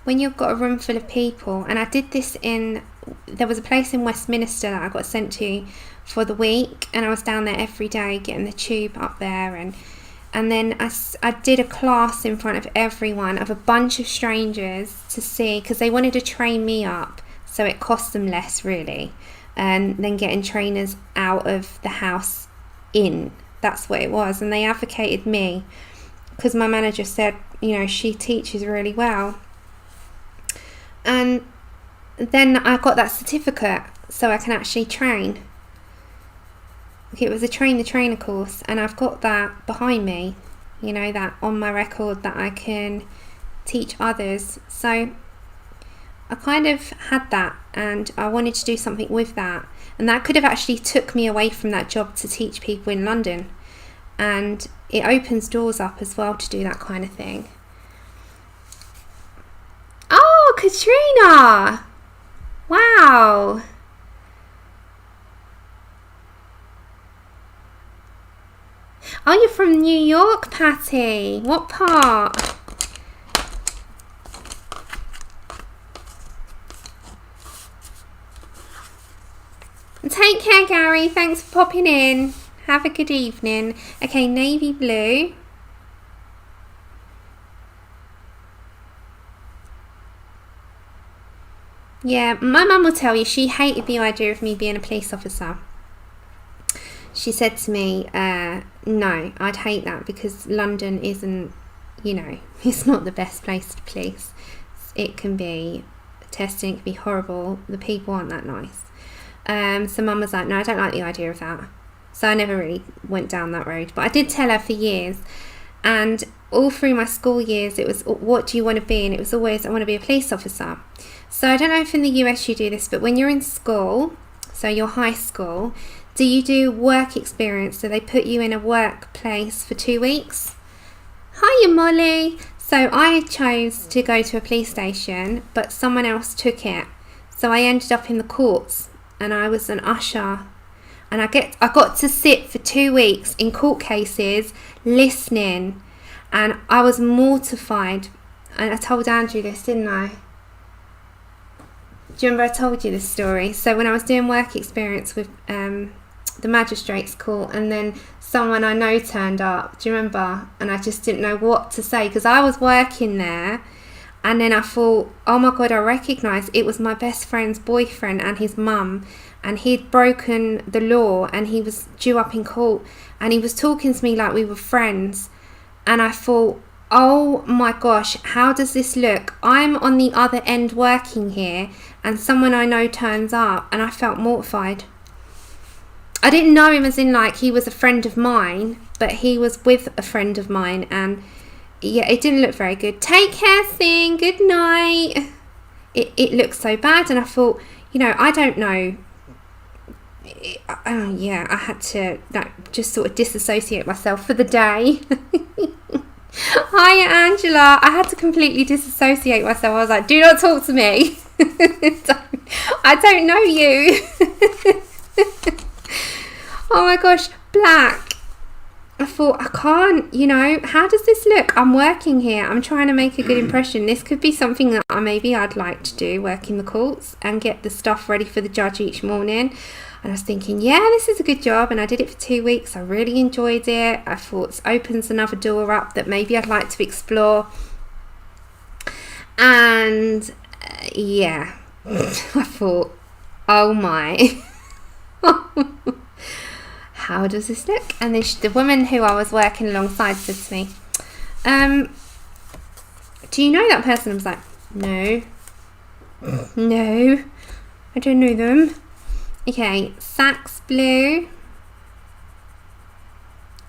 when you've got a room full of people, and I did this there was a place in Westminster that I got sent to for the week, and I was down there every day getting the tube up there, and then I did a class in front of everyone, of a bunch of strangers, to see, because they wanted to train me up so it cost them less really, and then getting trainers out of the house in. That's what it was, and they advocated me because my manager said, you know, she teaches really well. And then I got that certificate so I can actually train. Okay, it was a train the trainer course, and I've got that behind me, you know, that on my record, that I can teach others. So I kind of had that, and I wanted to do something with that, and that could have actually took me away from that job to teach people in London, and it opens doors up as well to do that kind of thing. Oh, Katrina! Wow! Oh, you're from New York, Patty. What part? Take care, Gary. Thanks for popping in. Have a good evening. Okay, navy blue. Yeah, my mum will tell you she hated the idea of me being a police officer. She said to me, no, I'd hate that because London isn't, you know, it's not the best place to police. It can be testing, it can be horrible, the people aren't that nice. So Mum was like, no, I don't like the idea of that. So I never really went down that road. But I did tell her for years. And all through my school years, it was, what do you want to be? And it was always, I want to be a police officer. So I don't know if in the US you do this, but when you're in school, so your high school, do you do work experience? So they put you in a workplace for 2 weeks? Hiya, Molly. So I chose to go to a police station, but someone else took it. So I ended up in the courts, and I was an usher. And I got to sit for 2 weeks in court cases, listening. And I was mortified. And I told Andrew this, didn't I? Do you remember I told you this story? So when I was doing work experience with the magistrates court, and then someone I know turned up, do you remember? And I just didn't know what to say, because I was working there, and then I thought, oh my God, I recognised it was my best friend's boyfriend and his mum, and he'd broken the law, and he was due up in court, and he was talking to me like we were friends. And I thought, oh my gosh, how does this look? I'm on the other end working here, and someone I know turns up, and I felt mortified. I didn't know him as in like he was a friend of mine, but he was with a friend of mine, and yeah, it didn't look very good. Take care, Sing, good night. It looked so bad, and I thought, you know, I don't know. Yeah, I had to just sort of disassociate myself for the day. Hiya, Angela. I had to completely disassociate myself. I was like, do not talk to me. I don't know you. Oh my gosh, black. I thought, I can't, you know, how does this look? I'm working here. I'm trying to make a good impression. This could be something that I'd like to do, work in the courts and get the stuff ready for the judge each morning. And I was thinking, yeah, this is a good job. And I did it for 2 weeks. I really enjoyed it. I thought it opens another door up that maybe I'd like to explore. And yeah, I thought, oh my. How does this look? And then the woman who I was working alongside said to me, do you know that person? I was like, no, I don't know them. Okay, Sax blue,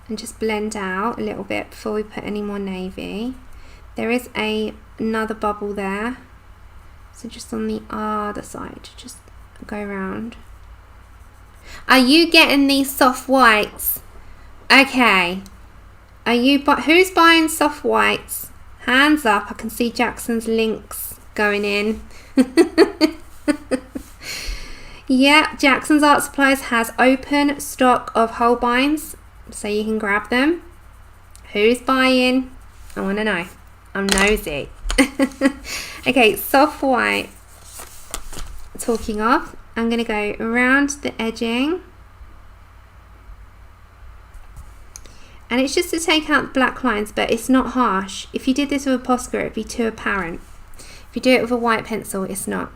and just blend out a little bit before we put any more navy. There is another bubble there, so just on the other side, just go around. Are you getting these soft whites? Okay. Are you? Who's buying soft whites? Hands up. I can see Jackson's links going in. Yeah, Jackson's Art Supplies has open stock of Holbeins, so you can grab them. Who's buying? I want to know. I'm nosy. Okay, soft white. Talking of, I'm going to go around the edging, and it's just to take out the black lines, but it's not harsh. If you did this with a Posca, it'd be too apparent. If you do it with a white pencil, it's not.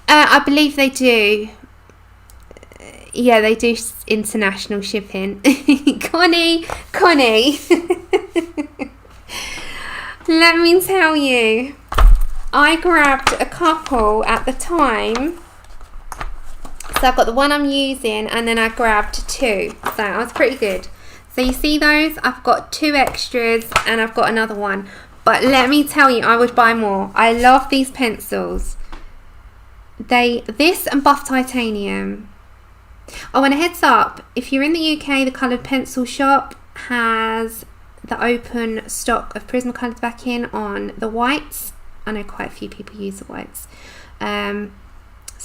I believe they do. Yeah, they do international shipping. Connie. Let me tell you, I grabbed a couple at the time. So I've got the one I'm using, and then I grabbed 2. So I was pretty good. So you see those? I've got 2 extras, and I've got another one. But let me tell you, I would buy more. I love these pencils. This and Buff Titanium. Oh, and a heads up, if you're in the UK, the Coloured Pencil Shop has the open stock of Prismacolor back in on the whites. I know quite a few people use the whites. So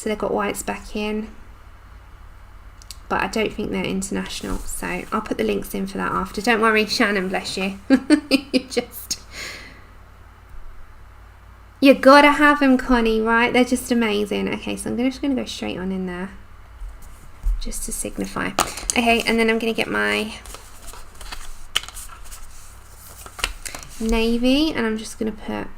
they've got whites back in. But I don't think they're international. So I'll put the links in for that after. Don't worry, Shannon, bless you. You gotta have them, Connie, right? They're just amazing. Okay, so I'm just gonna go straight on in there, just to signify. Okay, and then I'm gonna get my navy, and I'm just gonna put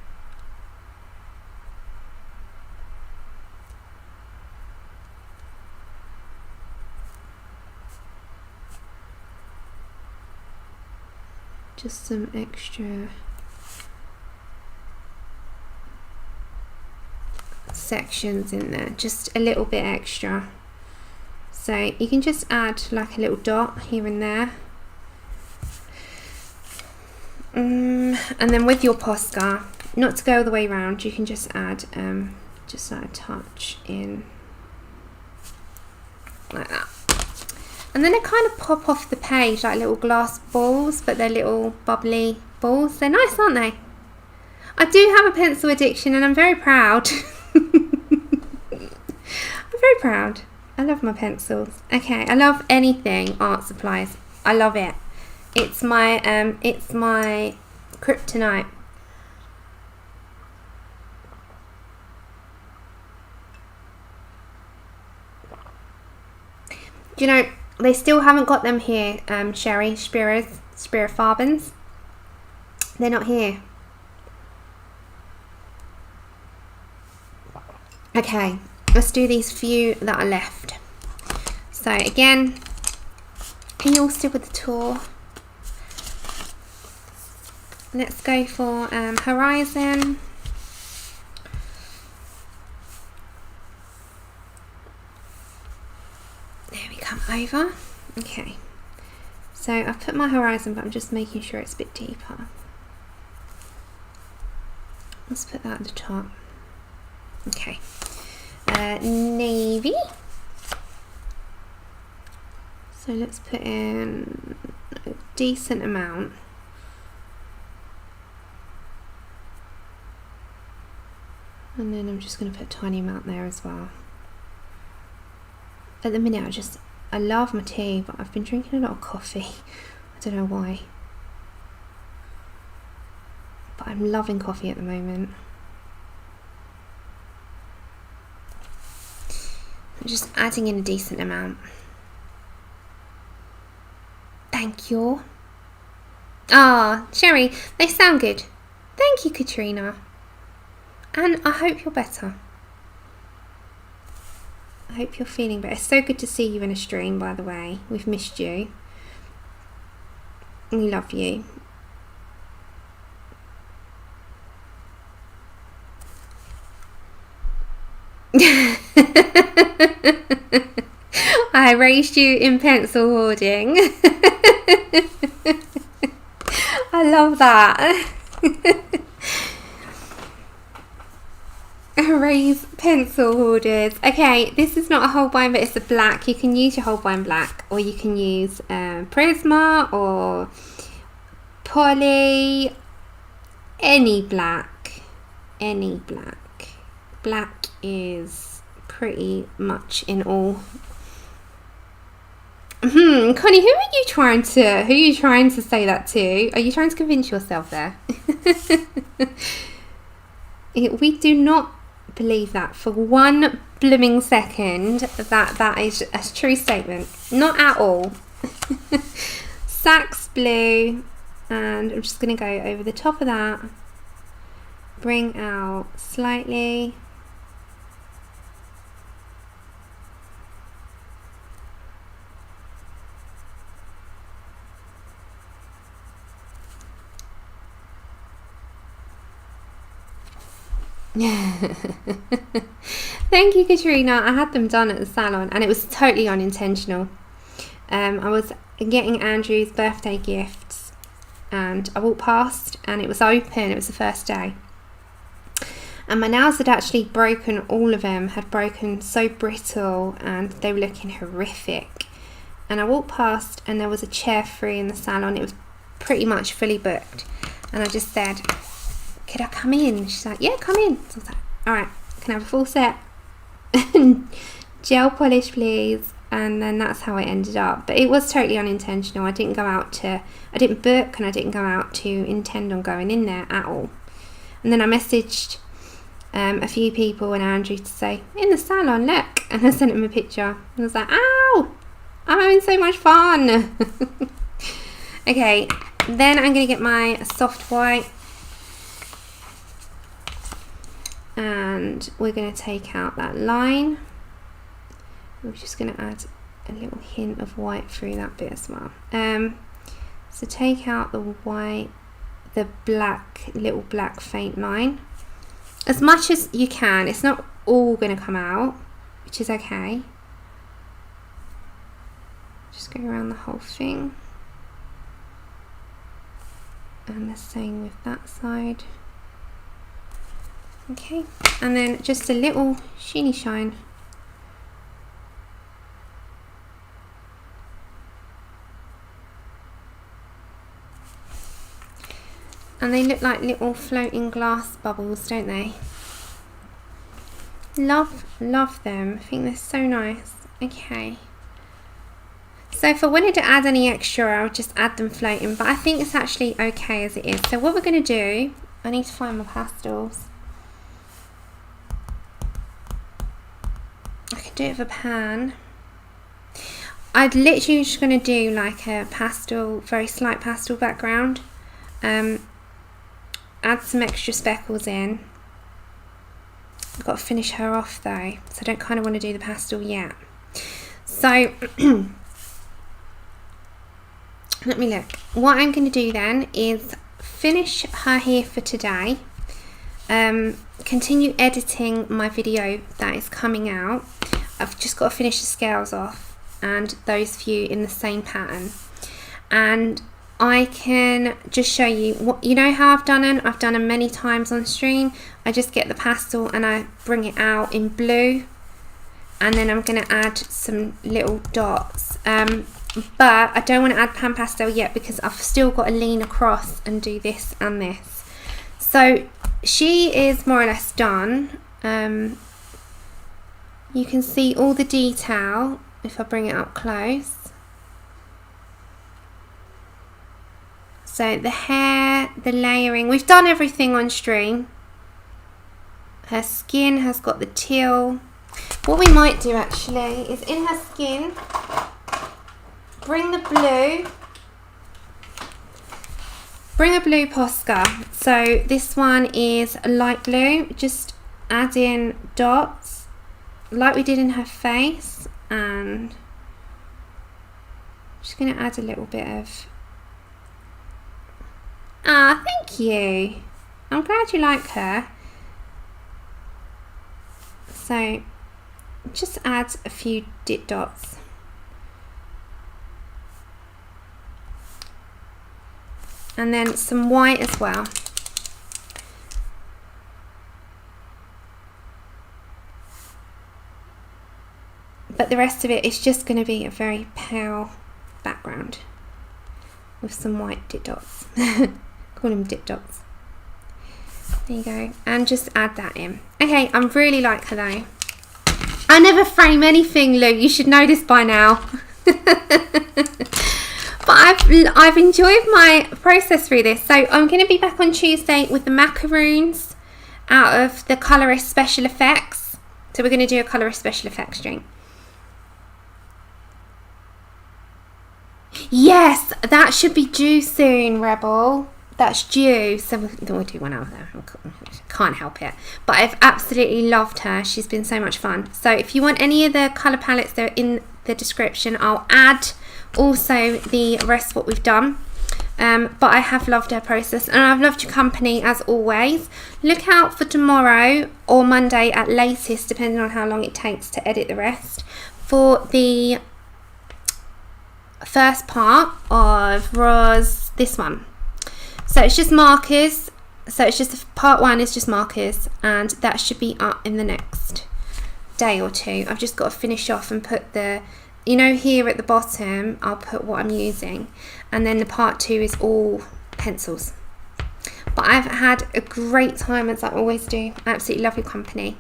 just some extra sections in there, just a little bit extra. So you can just add like a little dot here and there. And then with your Posca, not to go all the way around, you can just add a touch in like that. And then they kind of pop off the page like little glass balls, but they're little bubbly balls. They're nice, aren't they? I do have a pencil addiction and I'm very proud. I'm very proud. I love my pencils. Okay, I love anything art supplies. I love it. It's my kryptonite. Do you know, they still haven't got them here, Sherry, Spiroglyphics. They're not here. Okay, let's do these few that are left. So again, can you all stick with the tour? Let's go for Horizon. There we come over. Okay, so I've put my Horizon, but I'm just making sure it's a bit deeper. Let's put that at the top. Okay, navy. So let's put in a decent amount. And then I'm just going to put a tiny amount there as well. At the minute I love my tea, but I've been drinking a lot of coffee. I don't know why. But I'm loving coffee at the moment. I'm just adding in a decent amount. Thank you. Ah, Sherry, they sound good. Thank you, Katrina. And I hope you're better. I hope you're feeling better. It's so good to see you in a stream, by the way. We've missed you. We love you. I raised you in pencil hoarding. I love that. Raise pencil hoarders. Okay, this is not a Holbein, but it's a black. You can use your Holbein black, or you can use Prisma or Poly. Any black. Any black. Black is pretty much in all. Connie, who are you trying to say that to? Are you trying to convince yourself there? We do not believe that for one blooming second that is a true statement. Not at all. Sax blue, and I'm just going to go over the top of that, bring out slightly. Thank you, Katrina. I had them done at the salon and it was totally unintentional. I was getting Andrew's birthday gifts and I walked past and it was open. It was the first day and my nails had actually broken. All of them had broken, so brittle, and they were looking horrific. And I walked past and there was a chair free in the salon. It was pretty much fully booked and I just said, could I come in? She's like, yeah, come in. So I was like, all right, can I have a full set? Gel polish, please. And then that's how it ended up. But it was totally unintentional. I didn't book and I didn't go out to intend on going in there at all. And then I messaged a few people and Andrew to say, in the salon, look. And I sent him a picture. And I was like, ow, I'm having so much fun. Okay, then I'm going to get my soft white. And we're going to take out that line. We're just going to add a little hint of white through that bit as well. So take out the white, the black, little black faint line, as much as you can. It's not all going to come out, which is okay. Just go around the whole thing. And the same with that side. Okay, and then just a little sheeny shine. And they look like little floating glass bubbles, don't they? Love them. I think they're so nice. Okay. So if I wanted to add any extra, I would just add them floating, but I think it's actually okay as it is. So what we're going to do, I need to find my pastels. I could do it with a pan. I'd literally just going to do like a pastel, very slight pastel background. Add some extra speckles in. I've got to finish her off though, so I don't kind of want to do the pastel yet. So let me look. What I'm going to do then is finish her here for today. Continue editing my video that is coming out. I've just got to finish the scales off and those few in the same pattern. And I can just show you what, you know how I've done them? I've done them many times on stream. I just get the pastel and I bring it out in blue, and then I'm going to add some little dots. But I don't want to add pan pastel yet because I've still got to lean across and do this and this. So she is more or less done. You can see all the detail if I bring it up close. So the hair, the layering, we've done everything on stream. Her skin has got the teal. What we might do actually is in her skin, bring the blue Posca. So this one is a light blue, just add in dots like we did in her face, and I'm just going to add a little bit of, thank you, I'm glad you like her. So just add a few dip dots. And then some white as well. But the rest of it is just going to be a very pale background with some white dip dots. Call them dip dots. There you go. And just add that in. Okay, I really like her though. I never frame anything, Lou. You should know this by now. But I've enjoyed my process through this. So I'm going to be back on Tuesday with the macaroons out of the Colorist Special Effects. So we're going to do a Colorist Special Effects stream. Yes, that should be due soon, Rebel. That's due. So we'll do one out of there. Can't help it. But I've absolutely loved her. She's been so much fun. So if you want any of the colour palettes, they're in the description. I'll add also the rest of what we've done. But I have loved her process, and I've loved your company as always. Look out for tomorrow or Monday at latest, depending on how long it takes to edit the rest, for the first part of this one. So it's just markers. So it's just part one is just markers, and that should be up in the next day or two. I've just got to finish off and put the, you know, here at the bottom I'll put what I'm using, and then the part two is all pencils. But I've had a great time, as I always do. I absolutely love your company.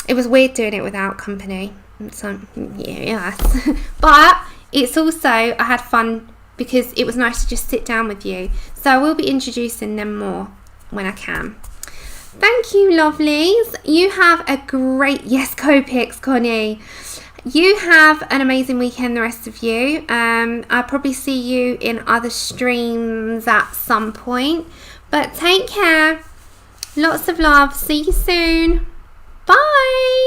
It was weird doing it without company, so yes. But it's also, I had fun because it was nice to just sit down with you. So I will be introducing them more when I can. Thank you, lovelies. You have a great, yes, Copics, Connie. You have an amazing weekend, the rest of you. I'll probably see you in other streams at some point. But take care. Lots of love. See you soon. Bye.